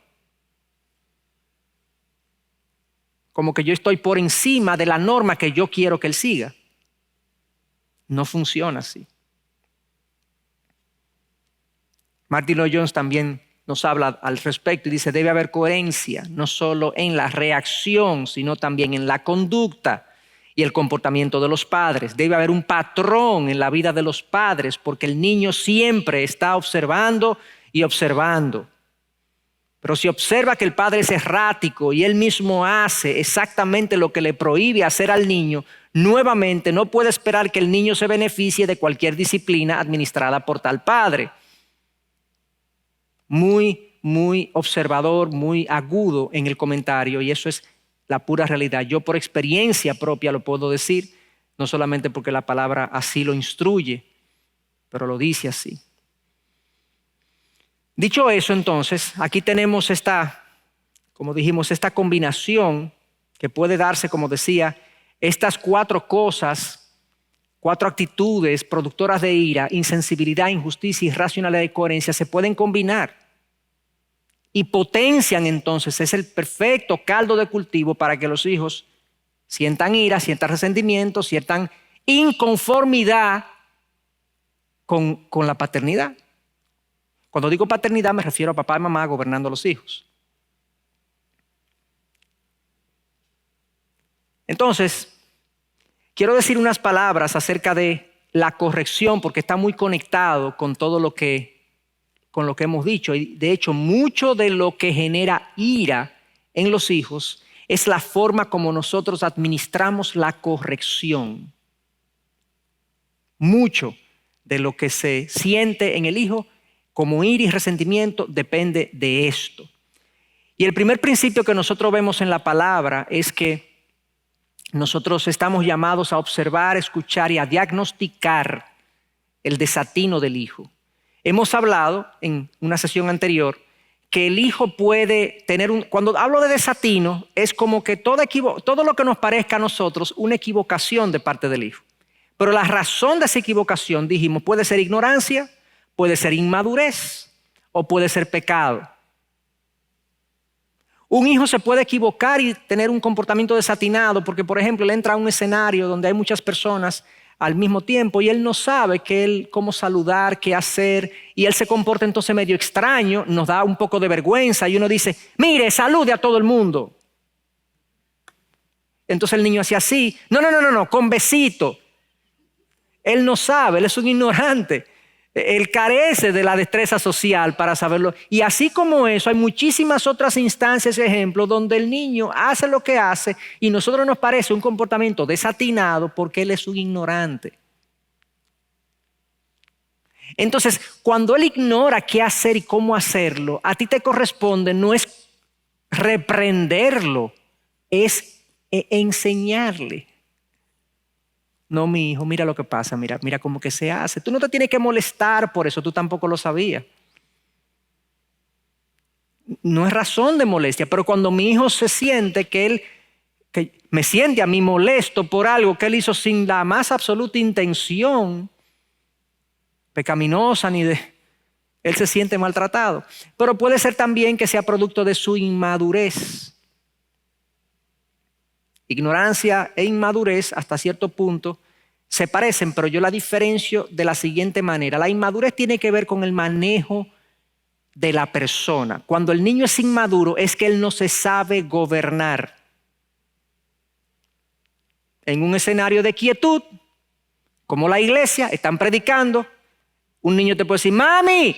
Como que yo estoy por encima de la norma que yo quiero que él siga. No funciona así. Martin Lloyd-Jones también nos habla al respecto y dice, debe haber coherencia, no solo en la reacción, sino también en la conducta y el comportamiento de los padres. Debe haber un patrón en la vida de los padres, porque el niño siempre está observando y observando. Pero si observa que el padre es errático y él mismo hace exactamente lo que le prohíbe hacer al niño, nuevamente no puede esperar que el niño se beneficie de cualquier disciplina administrada por tal padre. Muy observador, muy agudo en el comentario, y eso es la pura realidad. Yo por experiencia propia lo puedo decir, no solamente porque la palabra así lo instruye, pero lo dice así. Dicho eso, entonces, aquí tenemos como dijimos, esta combinación que puede darse, como decía, estas 4 cosas, 4 actitudes productoras de ira, insensibilidad, injusticia, irracionalidad y coherencia se pueden combinar y potencian entonces, es el perfecto caldo de cultivo para que los hijos sientan ira, sientan resentimiento, sientan inconformidad con la paternidad. Cuando digo paternidad me refiero a papá y mamá gobernando a los hijos. Entonces, quiero decir unas palabras acerca de la corrección porque está muy conectado con todo lo que hemos dicho. Y de hecho, mucho de lo que genera ira en los hijos es la forma como nosotros administramos la corrección. Mucho de lo que se siente en el hijo como ira y resentimiento depende de esto. Y el primer principio que nosotros vemos en la palabra es que nosotros estamos llamados a observar, escuchar y a diagnosticar el desatino del hijo. Hemos hablado en una sesión anterior que el hijo puede tener cuando hablo de desatino, es como que todo lo que nos parezca a nosotros una equivocación de parte del hijo. Pero la razón de esa equivocación, dijimos, puede ser ignorancia, puede ser inmadurez o puede ser pecado. Un hijo se puede equivocar y tener un comportamiento desatinado porque, por ejemplo, él entra a un escenario donde hay muchas personas al mismo tiempo y él no sabe cómo saludar, qué hacer, y él se comporta entonces medio extraño, nos da un poco de vergüenza y uno dice, mire, salude a todo el mundo. Entonces el niño hace así, no, con besito. Él no sabe, él es un ignorante. Él carece de la destreza social para saberlo. Y así como eso, hay muchísimas otras instancias y ejemplos donde el niño hace lo que hace y a nosotros nos parece un comportamiento desatinado porque él es un ignorante. Entonces, cuando él ignora qué hacer y cómo hacerlo, a ti te corresponde no es reprenderlo, es enseñarle. No, mi hijo, mira lo que pasa, mira cómo que se hace. Tú no te tienes que molestar por eso, tú tampoco lo sabías. No es razón de molestia, pero cuando mi hijo se siente que me siente a mí molesto por algo que él hizo sin la más absoluta intención pecaminosa él se siente maltratado. Pero puede ser también que sea producto de su inmadurez. Ignorancia e inmadurez hasta cierto punto se parecen, pero yo la diferencio de la siguiente manera. La inmadurez tiene que ver con el manejo de la persona. Cuando el niño es inmaduro es que él no se sabe gobernar. En un escenario de quietud, como la iglesia, están predicando, un niño te puede decir, mami,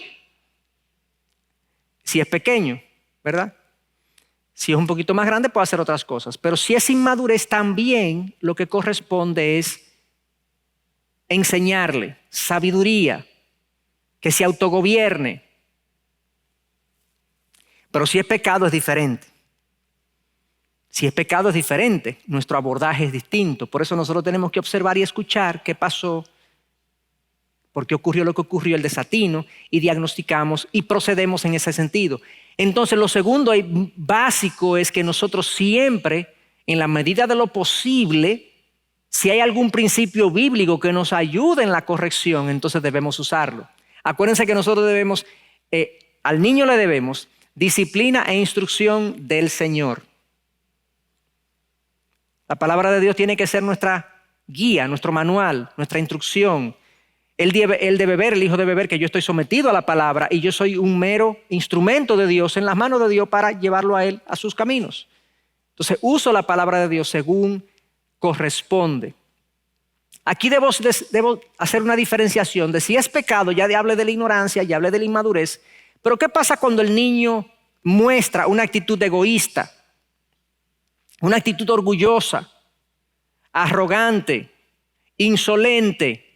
si es pequeño, ¿verdad? Si es un poquito más grande puede hacer otras cosas, pero si es inmadurez también lo que corresponde es enseñarle sabiduría, que se autogobierne. Pero si es pecado es diferente. Si es pecado es diferente, nuestro abordaje es distinto. Por eso nosotros tenemos que observar y escuchar qué pasó por qué ocurrió lo que ocurrió, el desatino, y diagnosticamos y procedemos en ese sentido. Entonces, lo segundo y básico es que nosotros siempre, en la medida de lo posible, si hay algún principio bíblico que nos ayude en la corrección, entonces debemos usarlo. Acuérdense que nosotros debemos, al niño le debemos disciplina e instrucción del Señor. La palabra de Dios tiene que ser nuestra guía, nuestro manual, nuestra instrucción. Él debe ver, el hijo debe ver que yo estoy sometido a la palabra y yo soy un mero instrumento de Dios en las manos de Dios para llevarlo a él a sus caminos. Entonces uso la palabra de Dios según corresponde. Aquí debo hacer una diferenciación de si es pecado, ya hablé de la ignorancia, ya hablé de la inmadurez, pero ¿qué pasa cuando el niño muestra una actitud egoísta, una actitud orgullosa, arrogante, insolente?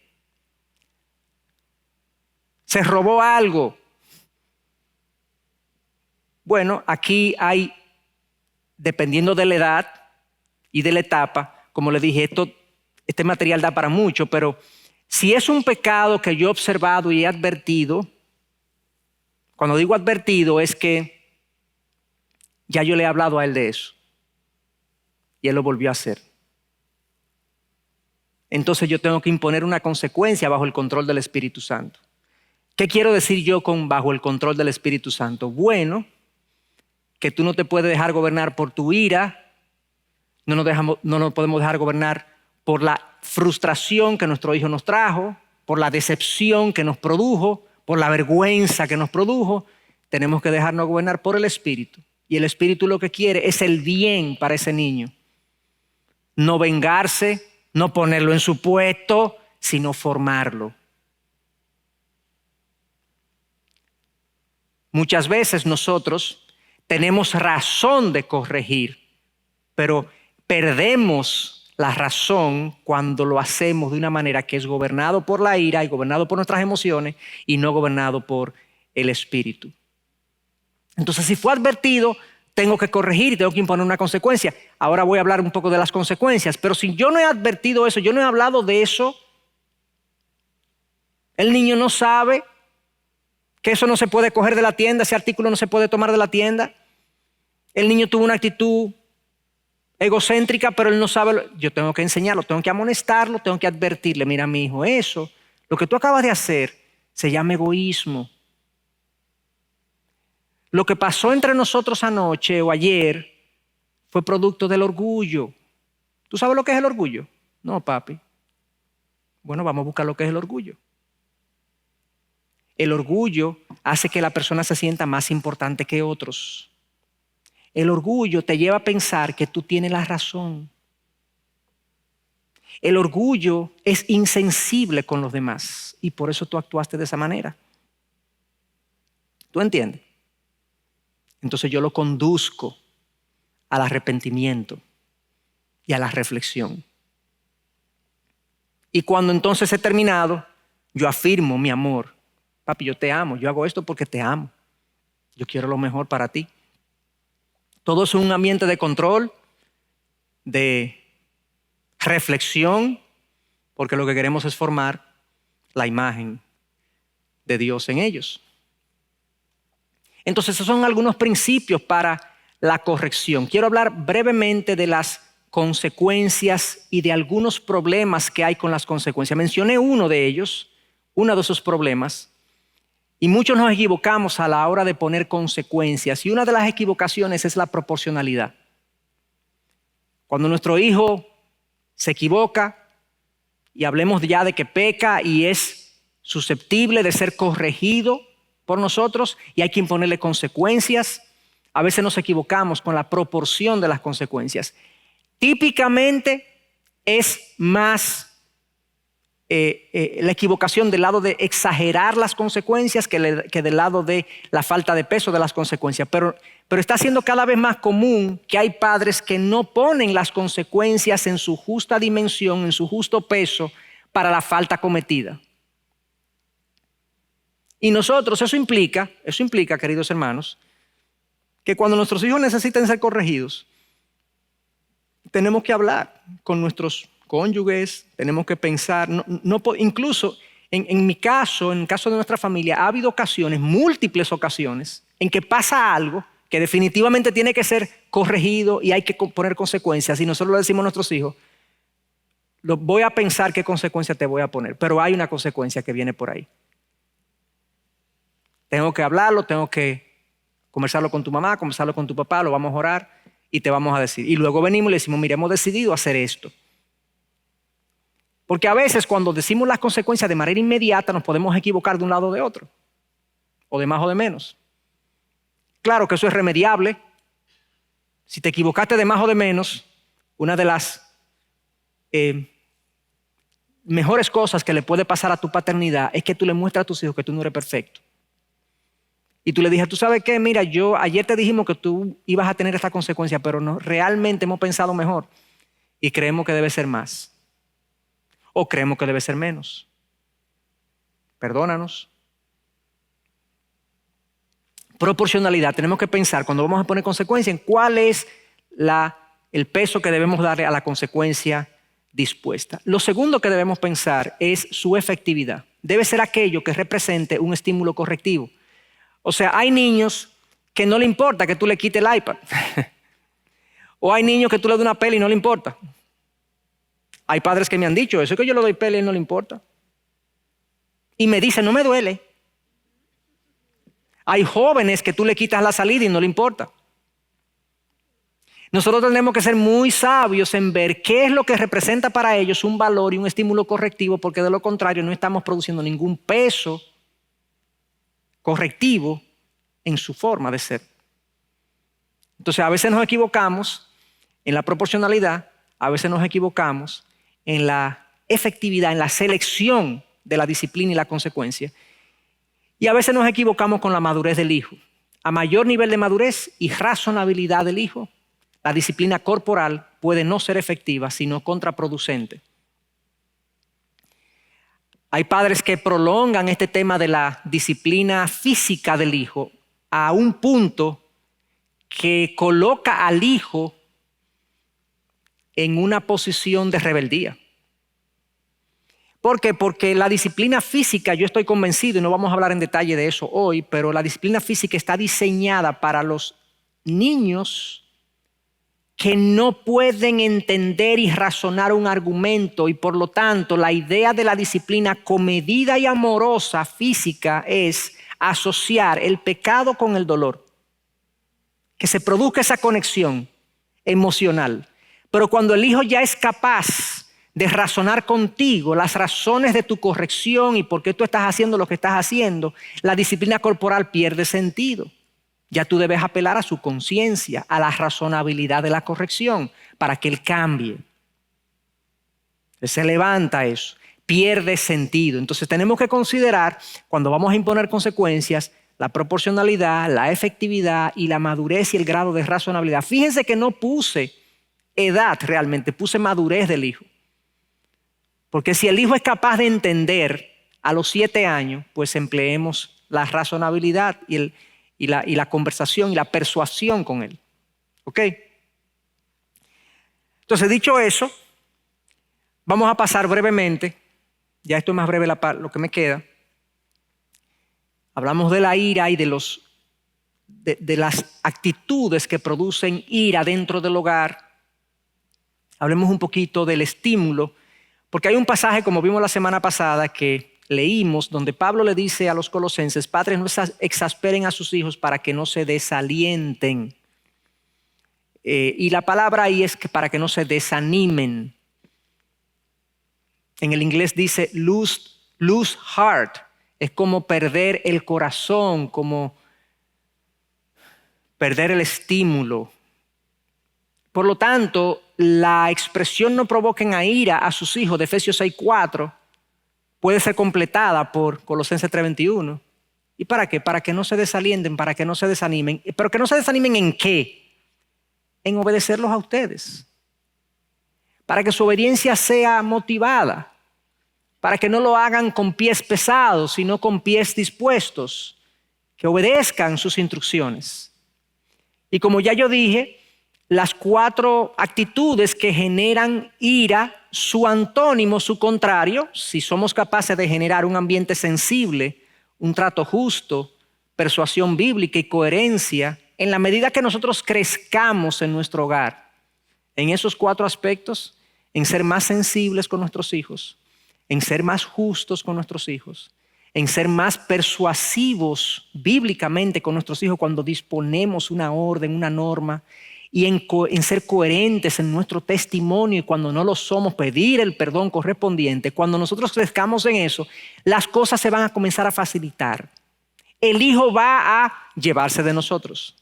Se robó algo. Bueno, aquí hay, dependiendo de la edad y de la etapa, como le dije, este material da para mucho, pero si es un pecado que yo he observado y he advertido, cuando digo advertido es que ya yo le he hablado a él de eso y él lo volvió a hacer. Entonces yo tengo que imponer una consecuencia bajo el control del Espíritu Santo. ¿Qué quiero decir yo con bajo el control del Espíritu Santo? Bueno, que tú no te puedes dejar gobernar por tu ira, no nos podemos dejar gobernar por la frustración que nuestro hijo nos trajo, por la decepción que nos produjo, por la vergüenza que nos produjo. Tenemos que dejarnos gobernar por el Espíritu. Y el Espíritu lo que quiere es el bien para ese niño. No vengarse, no ponerlo en su puesto, sino formarlo. Muchas veces nosotros tenemos razón de corregir, pero perdemos la razón cuando lo hacemos de una manera que es gobernado por la ira y gobernado por nuestras emociones y no gobernado por el Espíritu. Entonces, si fue advertido, tengo que corregir y tengo que imponer una consecuencia. Ahora voy a hablar un poco de las consecuencias, pero si yo no he advertido eso, yo no he hablado de eso, el niño no sabe que eso no se puede coger de la tienda, ese artículo no se puede tomar de la tienda. El niño tuvo una actitud egocéntrica, pero él no sabe. Yo tengo que enseñarlo, tengo que amonestarlo, tengo que advertirle, mira mi hijo, eso, lo que tú acabas de hacer, se llama egoísmo. Lo que pasó entre nosotros anoche o ayer fue producto del orgullo. ¿Tú sabes lo que es el orgullo? No, papi. Bueno, vamos a buscar lo que es el orgullo. El orgullo hace que la persona se sienta más importante que otros. El orgullo te lleva a pensar que tú tienes la razón. El orgullo es insensible con los demás y por eso tú actuaste de esa manera. ¿Tú entiendes? Entonces yo lo conduzco al arrepentimiento y a la reflexión. Y cuando entonces he terminado, yo afirmo mi amor. Papi, yo te amo, yo hago esto porque te amo. Yo quiero lo mejor para ti. Todo es un ambiente de control, de reflexión, porque lo que queremos es formar la imagen de Dios en ellos. Entonces, esos son algunos principios para la corrección. Quiero hablar brevemente de las consecuencias y de algunos problemas que hay con las consecuencias. Mencioné uno de ellos, uno de esos problemas. Y muchos nos equivocamos a la hora de poner consecuencias. Y una de las equivocaciones es la proporcionalidad. Cuando nuestro hijo se equivoca, y hablemos ya de que peca y es susceptible de ser corregido por nosotros, y hay que imponerle consecuencias, a veces nos equivocamos con la proporción de las consecuencias. Típicamente es más la equivocación del lado de exagerar las consecuencias que del lado de la falta de peso de las consecuencias. Pero está siendo cada vez más común que hay padres que no ponen las consecuencias en su justa dimensión, en su justo peso para la falta cometida. Y nosotros, eso implica, queridos hermanos, que cuando nuestros hijos necesiten ser corregidos, tenemos que hablar con nuestros cónyuges, tenemos que pensar, incluso En mi caso, en el caso de nuestra familia, ha habido ocasiones, múltiples ocasiones, en que pasa algo que definitivamente tiene que ser corregido y hay que poner consecuencias. Y nosotros le decimos a nuestros hijos, voy a pensar qué consecuencia te voy a poner, pero hay una consecuencia que viene por ahí. Tengo que hablarlo, tengo que conversarlo con tu mamá, conversarlo con tu papá, lo vamos a orar y te vamos a decir. Y luego venimos y le decimos, mira, hemos decidido hacer esto. Porque a veces cuando decimos las consecuencias de manera inmediata nos podemos equivocar de un lado o de otro, o de más o de menos. Claro que eso es remediable. Si te equivocaste de más o de menos, una de las mejores cosas que le puede pasar a tu paternidad es que tú le muestras a tus hijos que tú no eres perfecto. Y tú le dices, ¿tú sabes qué? Mira, ayer te dijimos que tú ibas a tener esta consecuencia, pero no, realmente hemos pensado mejor y creemos que debe ser más. O creemos que debe ser menos. Perdónanos. Proporcionalidad. Tenemos que pensar cuando vamos a poner consecuencia en cuál es el peso que debemos darle a la consecuencia dispuesta. Lo segundo que debemos pensar es su efectividad. Debe ser aquello que represente un estímulo correctivo. O sea, hay niños que no le importa que tú le quites el iPad. O hay niños que tú le das una peli y no le importa. Hay padres que me han dicho eso, que yo le doy peli y no le importa. Y me dicen, no me duele. Hay jóvenes que tú le quitas la salida y no le importa. Nosotros tenemos que ser muy sabios en ver qué es lo que representa para ellos un valor y un estímulo correctivo, porque de lo contrario no estamos produciendo ningún peso correctivo en su forma de ser. Entonces a veces nos equivocamos en la proporcionalidad, a veces nos equivocamos en la efectividad, en la selección de la disciplina y la consecuencia. Y a veces nos equivocamos con la madurez del hijo. A mayor nivel de madurez y razonabilidad del hijo, la disciplina corporal puede no ser efectiva, sino contraproducente. Hay padres que prolongan este tema de la disciplina física del hijo a un punto que coloca al hijo en una posición de rebeldía. ¿Por qué? Porque la disciplina física, yo estoy convencido, y no vamos a hablar en detalle de eso hoy, pero la disciplina física está diseñada para los niños que no pueden entender y razonar un argumento, y por lo tanto la idea de la disciplina comedida y amorosa física es asociar el pecado con el dolor, que se produzca esa conexión emocional. Pero cuando el hijo ya es capaz de razonar contigo las razones de tu corrección y por qué tú estás haciendo lo que estás haciendo, la disciplina corporal pierde sentido. Ya tú debes apelar a su conciencia, a la razonabilidad de la corrección para que él cambie. Se levanta eso, pierde sentido. Entonces tenemos que considerar, cuando vamos a imponer consecuencias, la proporcionalidad, la efectividad y la madurez y el grado de razonabilidad. Fíjense que no puse edad realmente, puse madurez del hijo. Porque si el hijo es capaz de entender a los 7 años, pues empleemos la razonabilidad y la conversación y la persuasión con él. ¿Ok? Entonces, dicho eso, vamos a pasar brevemente, ya esto es más breve lo que me queda. Hablamos de la ira y de las actitudes que producen ira dentro del hogar. Hablemos un poquito del estímulo, porque hay un pasaje, como vimos la semana pasada, que leímos, donde Pablo le dice a los colosenses, padres, no exasperen a sus hijos para que no se desalienten. Y la palabra ahí es que para que no se desanimen. En el inglés dice lose heart. Es como perder el corazón, como perder el estímulo. Por lo tanto, la expresión no provoquen a ira a sus hijos de Efesios 6:4 puede ser completada por Colosenses 3:21. ¿Y para qué? Para que no se desalienten, para que no se desanimen. ¿Pero que no se desanimen en qué? En obedecerlos a ustedes. Para que su obediencia sea motivada. Para que no lo hagan con pies pesados, sino con pies dispuestos. Que obedezcan sus instrucciones. Y como ya yo dije, las 4 actitudes que generan ira, su antónimo, su contrario, si somos capaces de generar un ambiente sensible, un trato justo, persuasión bíblica y coherencia, en la medida que nosotros crezcamos en nuestro hogar, en esos 4 aspectos, en ser más sensibles con nuestros hijos, en ser más justos con nuestros hijos, en ser más persuasivos bíblicamente con nuestros hijos cuando disponemos una orden, una norma, y en ser coherentes en nuestro testimonio y cuando no lo somos, pedir el perdón correspondiente. Cuando nosotros crezcamos en eso, las cosas se van a comenzar a facilitar. El hijo va a llevarse de nosotros.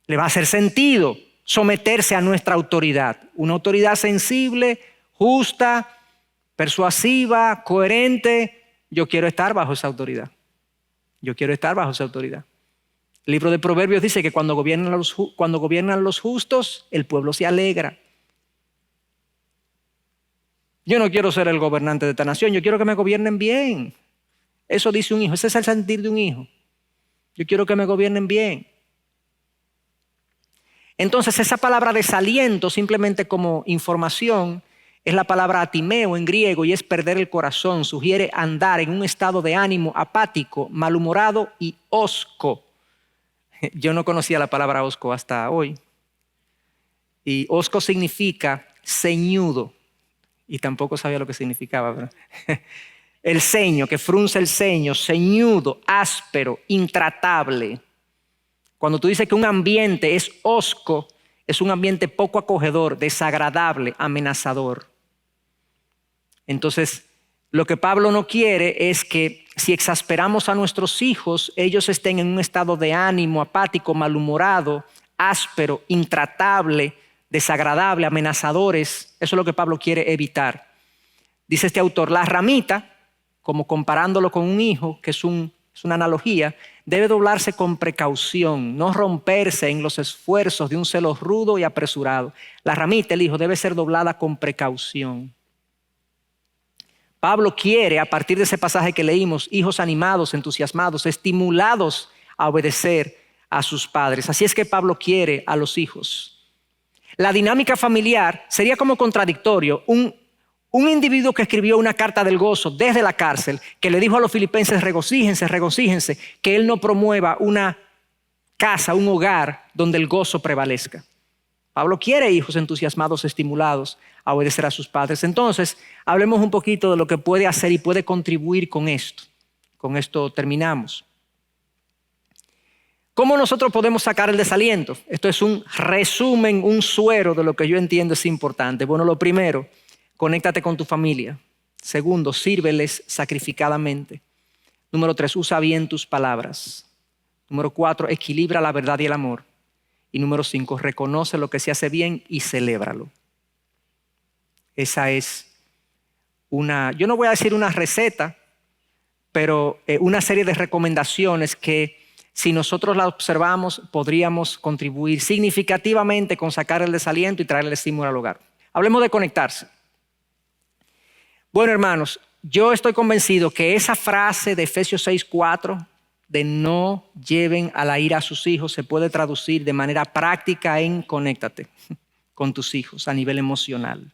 Le va a hacer sentido someterse a nuestra autoridad. Una autoridad sensible, justa, persuasiva, coherente. Yo quiero estar bajo esa autoridad. Yo quiero estar bajo esa autoridad. El libro de Proverbios dice que cuando gobiernan los justos, el pueblo se alegra. Yo no quiero ser el gobernante de esta nación, yo quiero que me gobiernen bien. Eso dice un hijo, ese es el sentir de un hijo. Yo quiero que me gobiernen bien. Entonces esa palabra desaliento, simplemente como información, es la palabra atimeo en griego y es perder el corazón. Sugiere andar en un estado de ánimo apático, malhumorado y hosco. Yo no conocía la palabra hosco hasta hoy. Y hosco significa ceñudo. Y tampoco sabía lo que significaba. ¿Verdad? El ceño, que frunce el ceño, ceñudo, áspero, intratable. Cuando tú dices que un ambiente es hosco, es un ambiente poco acogedor, desagradable, amenazador. Entonces, lo que Pablo no quiere es que si exasperamos a nuestros hijos, ellos estén en un estado de ánimo apático, malhumorado, áspero, intratable, desagradable, amenazadores. Eso es lo que Pablo quiere evitar. Dice este autor, la ramita, como comparándolo con un hijo, que es una analogía, debe doblarse con precaución, no romperse en los esfuerzos de un celo rudo y apresurado. La ramita, el hijo, debe ser doblada con precaución. Pablo quiere, a partir de ese pasaje que leímos, hijos animados, entusiasmados, estimulados a obedecer a sus padres. Así es que Pablo quiere a los hijos. La dinámica familiar sería como contradictorio. Un individuo que escribió una carta del gozo desde la cárcel, que le dijo a los filipenses, regocíjense, regocíjense, que él no promueva una casa, un hogar donde el gozo prevalezca. Pablo quiere hijos entusiasmados, estimulados a obedecer a sus padres. Entonces, hablemos un poquito de lo que puede hacer y puede contribuir con esto. Con esto terminamos. ¿Cómo nosotros podemos sacar el desaliento? Esto es un resumen, un suero de lo que yo entiendo es importante. Bueno, lo primero, conéctate con tu familia. Segundo, sírveles sacrificadamente. Número 3, usa bien tus palabras. Número 4, equilibra la verdad y el amor. Y número 5, reconoce lo que se hace bien y celébralo. Esa es yo no voy a decir una receta, pero una serie de recomendaciones que si nosotros las observamos podríamos contribuir significativamente con sacar el desaliento y traer el estímulo al hogar. Hablemos de conectarse. Bueno, hermanos, yo estoy convencido que esa frase de Efesios 6:4 de no lleven a la ira a sus hijos se puede traducir de manera práctica en conéctate con tus hijos a nivel emocional.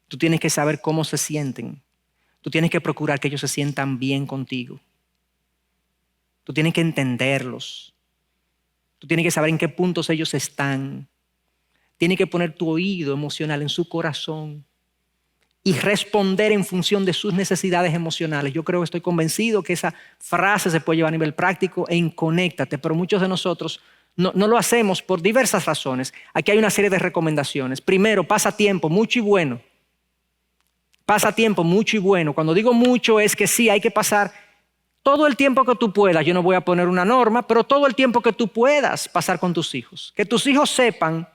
Tú tienes que saber cómo se sienten. Tú tienes que procurar que ellos se sientan bien contigo. Tú tienes que entenderlos. Tú tienes que saber en qué puntos ellos están. Tienes que poner tu oído emocional en su corazón y responder en función de sus necesidades emocionales. Yo creo que estoy convencido que esa frase se puede llevar a nivel práctico en conéctate, pero muchos de nosotros no lo hacemos por diversas razones. Aquí hay una serie de recomendaciones. Primero, pasa tiempo mucho y bueno. Pasa tiempo mucho y bueno. Cuando digo mucho es que sí, hay que pasar todo el tiempo que tú puedas. Yo no voy a poner una norma, pero todo el tiempo que tú puedas pasar con tus hijos. Que tus hijos sepan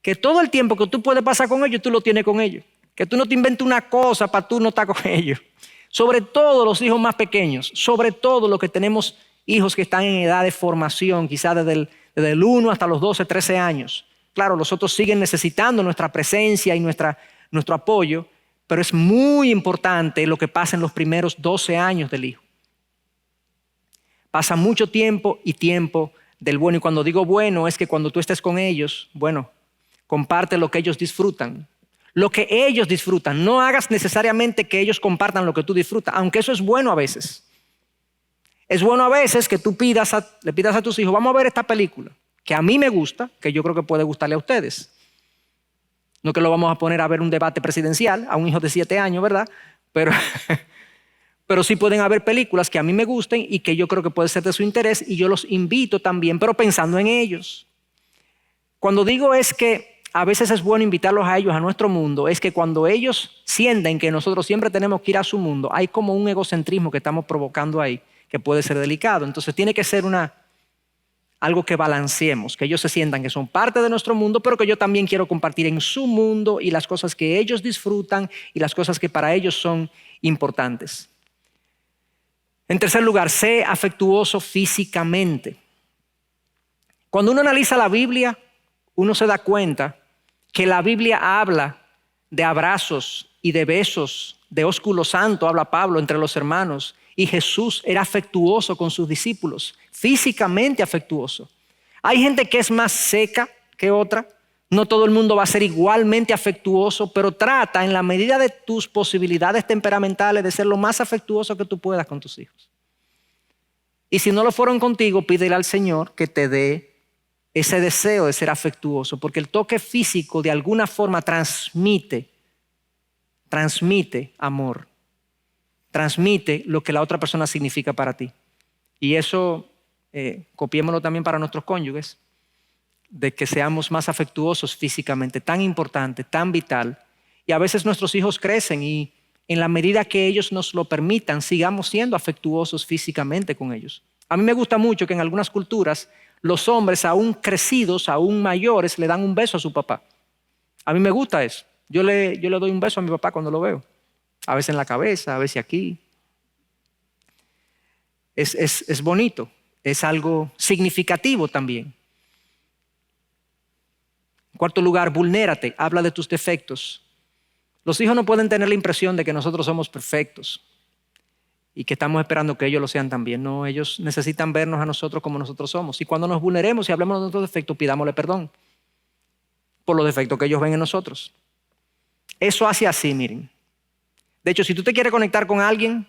que todo el tiempo que tú puedes pasar con ellos, tú lo tienes con ellos. Que tú no te inventes una cosa para tú no estar con ellos. Sobre todo los hijos más pequeños, sobre todo los que tenemos hijos que están en edad de formación, quizás desde el 1 hasta los 12, 13 años. Claro, los otros siguen necesitando nuestra presencia y nuestro apoyo, pero es muy importante lo que pasa en los primeros 12 años del hijo. Pasa mucho tiempo y tiempo del bueno. Y cuando digo bueno es que cuando tú estés con ellos, bueno, comparte lo que ellos disfrutan. Lo que ellos disfrutan. No hagas necesariamente que ellos compartan lo que tú disfrutas, aunque eso es bueno a veces. Es bueno a veces que tú le pidas a tus hijos, vamos a ver esta película, que a mí me gusta, que yo creo que puede gustarle a ustedes. No que lo vamos a poner a ver un debate presidencial a un hijo de 7 años, ¿verdad? Pero sí pueden haber películas que a mí me gusten y que yo creo que puede ser de su interés y yo los invito también, pero pensando en ellos. Cuando digo es que a veces es bueno invitarlos a ellos a nuestro mundo, es que cuando ellos sienten que nosotros siempre tenemos que ir a su mundo, hay como un egocentrismo que estamos provocando ahí, que puede ser delicado. Entonces tiene que ser algo que balanceemos, que ellos se sientan que son parte de nuestro mundo, pero que yo también quiero compartir en su mundo y las cosas que ellos disfrutan y las cosas que para ellos son importantes. En tercer lugar, sé afectuoso físicamente. Cuando uno analiza la Biblia, uno se da cuenta que la Biblia habla de abrazos y de besos, de ósculo santo, habla Pablo, entre los hermanos. Y Jesús era afectuoso con sus discípulos, físicamente afectuoso. Hay gente que es más seca que otra. No todo el mundo va a ser igualmente afectuoso, pero trata en la medida de tus posibilidades temperamentales de ser lo más afectuoso que tú puedas con tus hijos. Y si no lo fueron contigo, pídele al Señor que te dé ese deseo de ser afectuoso, porque el toque físico de alguna forma transmite amor. Transmite lo que la otra persona significa para ti. Y eso copiémoslo también para nuestros cónyuges, de que seamos más afectuosos físicamente, tan importante, tan vital. Y a veces nuestros hijos crecen y en la medida que ellos nos lo permitan, sigamos siendo afectuosos físicamente con ellos. A mí me gusta mucho que en algunas culturas los hombres aún crecidos, aún mayores, le dan un beso a su papá. A mí me gusta eso. Yo le doy un beso a mi papá cuando lo veo. A veces en la cabeza, a veces aquí. Es bonito, es algo significativo también. En cuarto lugar, vulnérate, habla de tus defectos. Los hijos no pueden tener la impresión de que nosotros somos perfectos y que estamos esperando que ellos lo sean también. No, ellos necesitan vernos a nosotros como nosotros somos. Y cuando nos vulneremos y hablemos de nuestros defectos, pidámosle perdón por los defectos que ellos ven en nosotros. Eso hace así, miren. De hecho, si tú te quieres conectar con alguien,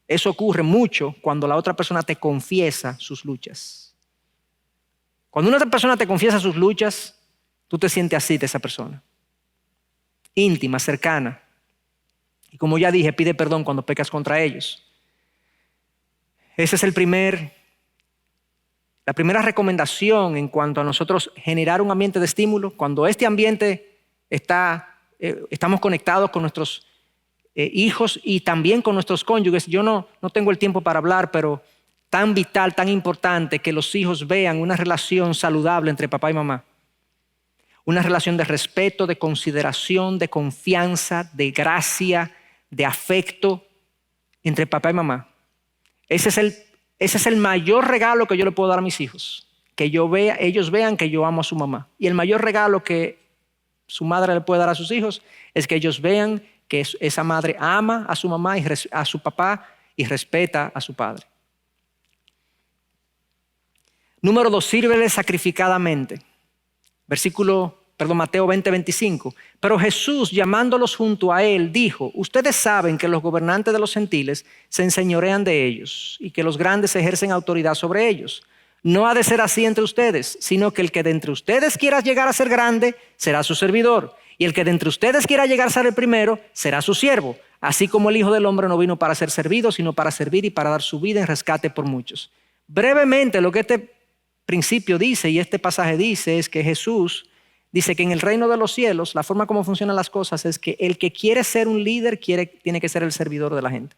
eso ocurre mucho cuando la otra persona te confiesa sus luchas. Cuando una otra persona te confiesa sus luchas, tú te sientes así de esa persona. Íntima, cercana. Y como ya dije, pide perdón cuando pecas contra ellos. Esa es la primera recomendación en cuanto a nosotros generar un ambiente de estímulo. Cuando este ambiente estamos conectados con nuestros hijos y también con nuestros cónyuges. Yo no tengo el tiempo para hablar, pero tan vital, tan importante que los hijos vean una relación saludable entre papá y mamá. Una relación de respeto, de consideración, de confianza, de gracia, de afecto entre papá y mamá. Ese es el mayor regalo que yo le puedo dar a mis hijos. Que ellos vean que yo amo a su mamá. Y el mayor regalo que su madre le puede dar a sus hijos es que ellos vean que esa madre ama a su mamá y a su papá y respeta a su padre. Número 2, sírvele sacrificadamente. Mateo 20:25. Pero Jesús, llamándolos junto a él, dijo: ustedes saben que los gobernantes de los gentiles se enseñorean de ellos y que los grandes ejercen autoridad sobre ellos. No ha de ser así entre ustedes, sino que el que de entre ustedes quiera llegar a ser grande será su servidor. Y el que de entre ustedes quiera llegar a ser el primero será su siervo. Así como el Hijo del Hombre no vino para ser servido, sino para servir y para dar su vida en rescate por muchos. Brevemente, lo que este principio dice y este pasaje dice es que Jesús dice que en el reino de los cielos, la forma como funcionan las cosas es que el que quiere ser un líder tiene que ser el servidor de la gente.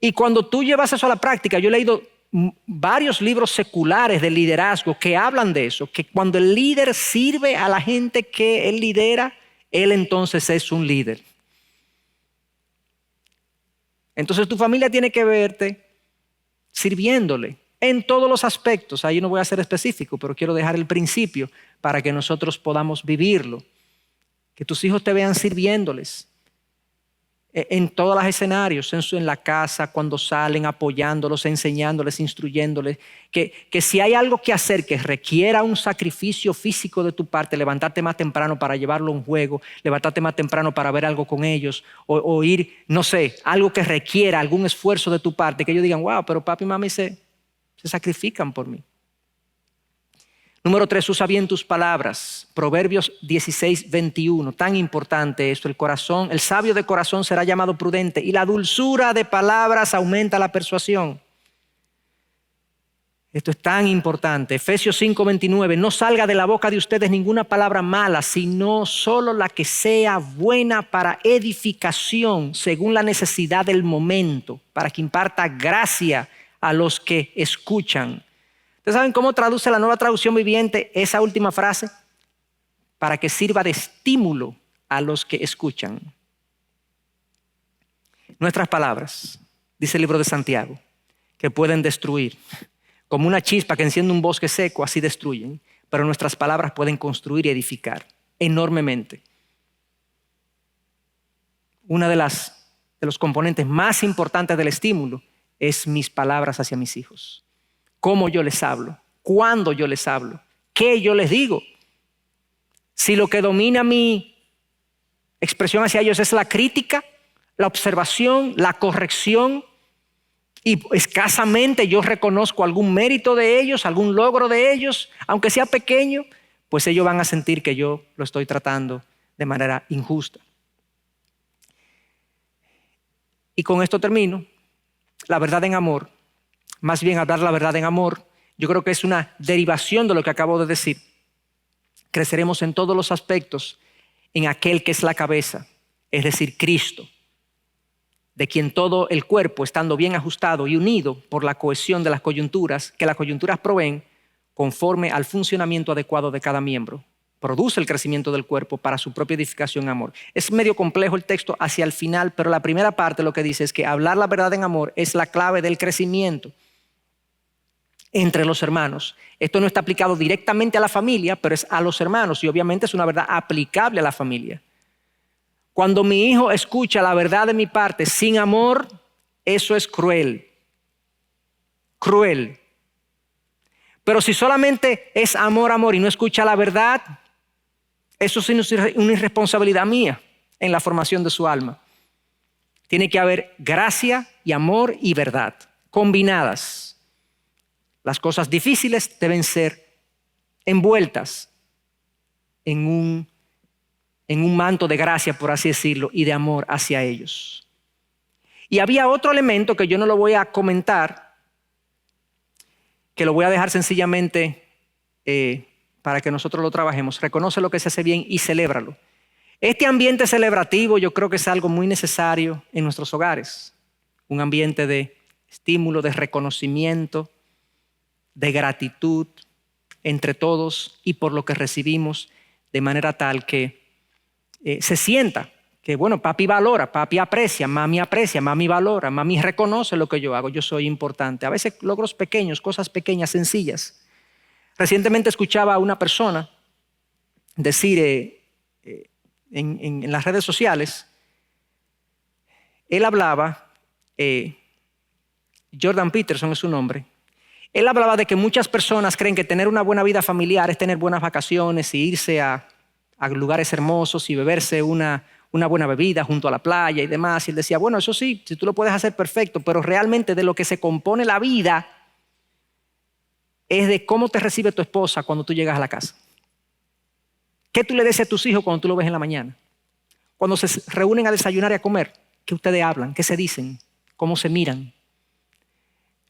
Y cuando tú llevas eso a la práctica, yo he leído varios libros seculares de liderazgo que hablan de eso, que cuando el líder sirve a la gente que él lidera, él entonces es un líder. Entonces tu familia tiene que verte sirviéndole en todos los aspectos. Ahí no voy a ser específico, pero quiero dejar el principio para que nosotros podamos vivirlo. Que tus hijos te vean sirviéndoles. en todos los escenarios, en la casa, cuando salen, apoyándolos, enseñándoles, instruyéndoles, que si hay algo que hacer que requiera un sacrificio físico de tu parte, levantarte más temprano para llevarlo a un juego, levantarte más temprano para ver algo con ellos, o ir, no sé, algo que requiera algún esfuerzo de tu parte, que ellos digan, wow, pero papi y mami se sacrifican por mí. Número 3, usa bien tus palabras. Proverbios 16:21. Tan importante esto. El sabio de corazón será llamado prudente y la dulzura de palabras aumenta la persuasión. Esto es tan importante. Efesios 5:29. No salga de la boca de ustedes ninguna palabra mala, sino solo la que sea buena para edificación, según la necesidad del momento, para que imparta gracia a los que escuchan. ¿Ustedes saben cómo traduce la Nueva Traducción Viviente esa última frase? Para que sirva de estímulo a los que escuchan. Nuestras palabras, dice el libro de Santiago, que pueden destruir. Como una chispa que enciende un bosque seco, así destruyen. Pero nuestras palabras pueden construir y edificar enormemente. Una de los componentes más importantes del estímulo es mis palabras hacia mis hijos. Cómo yo les hablo, cuándo yo les hablo, qué yo les digo. Si lo que domina mi expresión hacia ellos es la crítica, la observación, la corrección, y escasamente yo reconozco algún mérito de ellos, algún logro de ellos, aunque sea pequeño, pues ellos van a sentir que yo lo estoy tratando de manera injusta. Y con esto termino. La verdad en amor. Más bien hablar la verdad en amor, yo creo que es una derivación de lo que acabo de decir. Creceremos en todos los aspectos en aquel que es la cabeza, es decir, Cristo, de quien todo el cuerpo, estando bien ajustado y unido por la cohesión de las coyunturas, que las coyunturas proveen, conforme al funcionamiento adecuado de cada miembro, produce el crecimiento del cuerpo para su propia edificación en amor. Es medio complejo el texto hacia el final, pero la primera parte lo que dice es que hablar la verdad en amor es la clave del crecimiento entre los hermanos. Esto no está aplicado directamente a la familia, pero es a los hermanos y obviamente es una verdad aplicable a la familia. Cuando mi hijo escucha la verdad de mi parte sin amor, eso es cruel. Cruel. Pero si solamente es amor, amor y no escucha la verdad, eso es una irresponsabilidad mía en la formación de su alma. Tiene que haber gracia y amor y verdad combinadas. Las cosas difíciles deben ser envueltas en un manto de gracia, por así decirlo, y de amor hacia ellos. Y había otro elemento que yo no lo voy a comentar, que lo voy a dejar sencillamente para que nosotros lo trabajemos. Reconoce lo que se hace bien y celébralo. Este ambiente celebrativo yo creo que es algo muy necesario en nuestros hogares. Un ambiente de estímulo, de reconocimiento, de gratitud entre todos y por lo que recibimos, de manera tal que se sienta que, bueno, papi valora, papi aprecia, mami valora, mami reconoce lo que yo hago, yo soy importante. A veces logros pequeños, cosas pequeñas, sencillas. Recientemente escuchaba a una persona decir en las redes sociales, él hablaba, Jordan Peterson es su nombre. Él hablaba de que muchas personas creen que tener una buena vida familiar es tener buenas vacaciones y irse a lugares hermosos y beberse una buena bebida junto a la playa y demás. Y él decía, bueno, eso sí, si tú lo puedes hacer perfecto, pero realmente de lo que se compone la vida es de cómo te recibe tu esposa cuando tú llegas a la casa. ¿Qué tú le dices a tus hijos cuando tú lo ves en la mañana? Cuando se reúnen a desayunar y a comer, ¿qué ustedes hablan? ¿Qué se dicen? ¿Cómo se miran?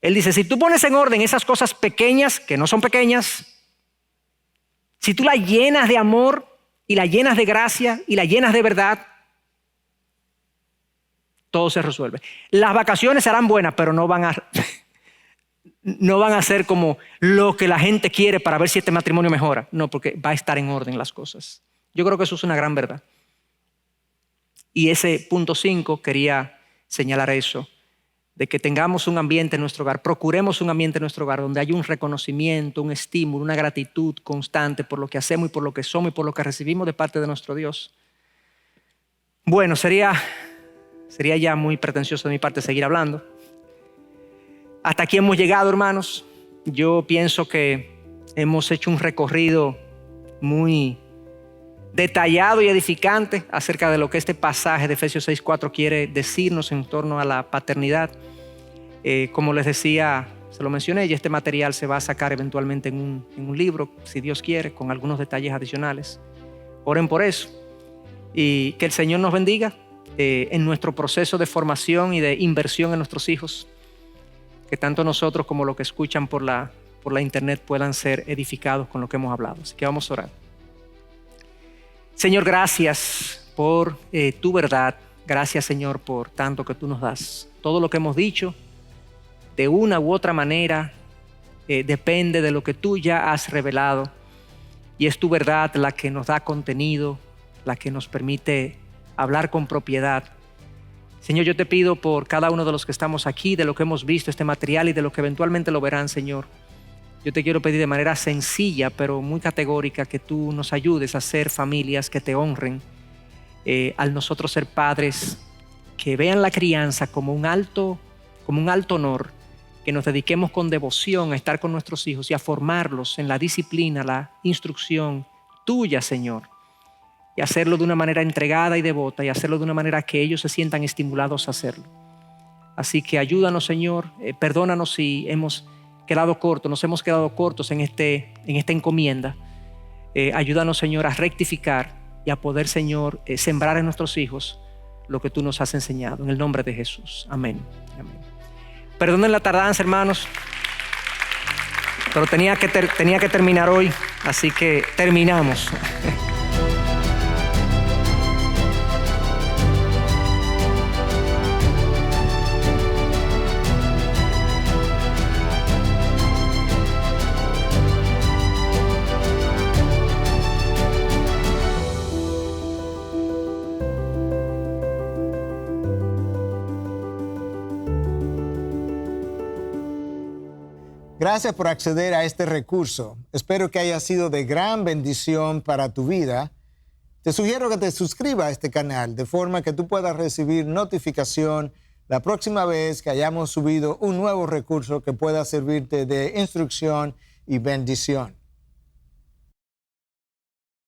Él dice, si tú pones en orden esas cosas pequeñas, que no son pequeñas, si tú las llenas de amor y las llenas de gracia y las llenas de verdad, todo se resuelve. Las vacaciones serán buenas, pero no van a ser como lo que la gente quiere para ver si este matrimonio mejora. No, porque va a estar en orden las cosas. Yo creo que eso es una gran verdad. Y ese punto 5 quería señalar eso, de que tengamos un ambiente en nuestro hogar, procuremos un ambiente en nuestro hogar donde haya un reconocimiento, un estímulo, una gratitud constante por lo que hacemos y por lo que somos y por lo que recibimos de parte de nuestro Dios. Bueno, sería Sería ya muy pretencioso de mi parte seguir hablando. Hasta aquí hemos llegado, hermanos. Yo pienso que hemos hecho un recorrido muy detallado y edificante acerca de lo que este pasaje de Efesios 6:4 quiere decirnos en torno a la paternidad. Como les decía, se lo mencioné, y este material se va a sacar eventualmente en un libro, si Dios quiere, con algunos detalles adicionales. Oren por eso y que el Señor nos bendiga en nuestro proceso de formación y de inversión en nuestros hijos, que tanto nosotros como los que escuchan por la internet puedan ser edificados con lo que hemos hablado. Así que vamos a orar. Señor, gracias por tu verdad. Gracias, Señor, por tanto que tú nos das. Todo lo que hemos dicho, de una u otra manera, depende de lo que tú ya has revelado. Y es tu verdad la que nos da contenido, la que nos permite hablar con propiedad. Señor, yo te pido por cada uno de los que estamos aquí, de lo que hemos visto, este material y de lo que eventualmente lo verán, Señor. Yo te quiero pedir de manera sencilla, pero muy categórica, que tú nos ayudes a ser familias que te honren, al nosotros ser padres, que vean la crianza como un alto honor, que nos dediquemos con devoción a estar con nuestros hijos y a formarlos en la disciplina, la instrucción tuya, Señor, y hacerlo de una manera entregada y devota, y hacerlo de una manera que ellos se sientan estimulados a hacerlo. Así que ayúdanos, Señor, perdónanos si nos hemos quedado cortos en esta encomienda. Ayúdanos, Señor, a rectificar y a poder, Señor, sembrar en nuestros hijos lo que tú nos has enseñado. En el nombre de Jesús. Amén. Amén. Perdonen la tardanza, hermanos, pero tenía que terminar hoy, así que terminamos. Gracias por acceder a este recurso. Espero que haya sido de gran bendición para tu vida. Te sugiero que te suscribas a este canal de forma que tú puedas recibir notificación la próxima vez que hayamos subido un nuevo recurso que pueda servirte de instrucción y bendición.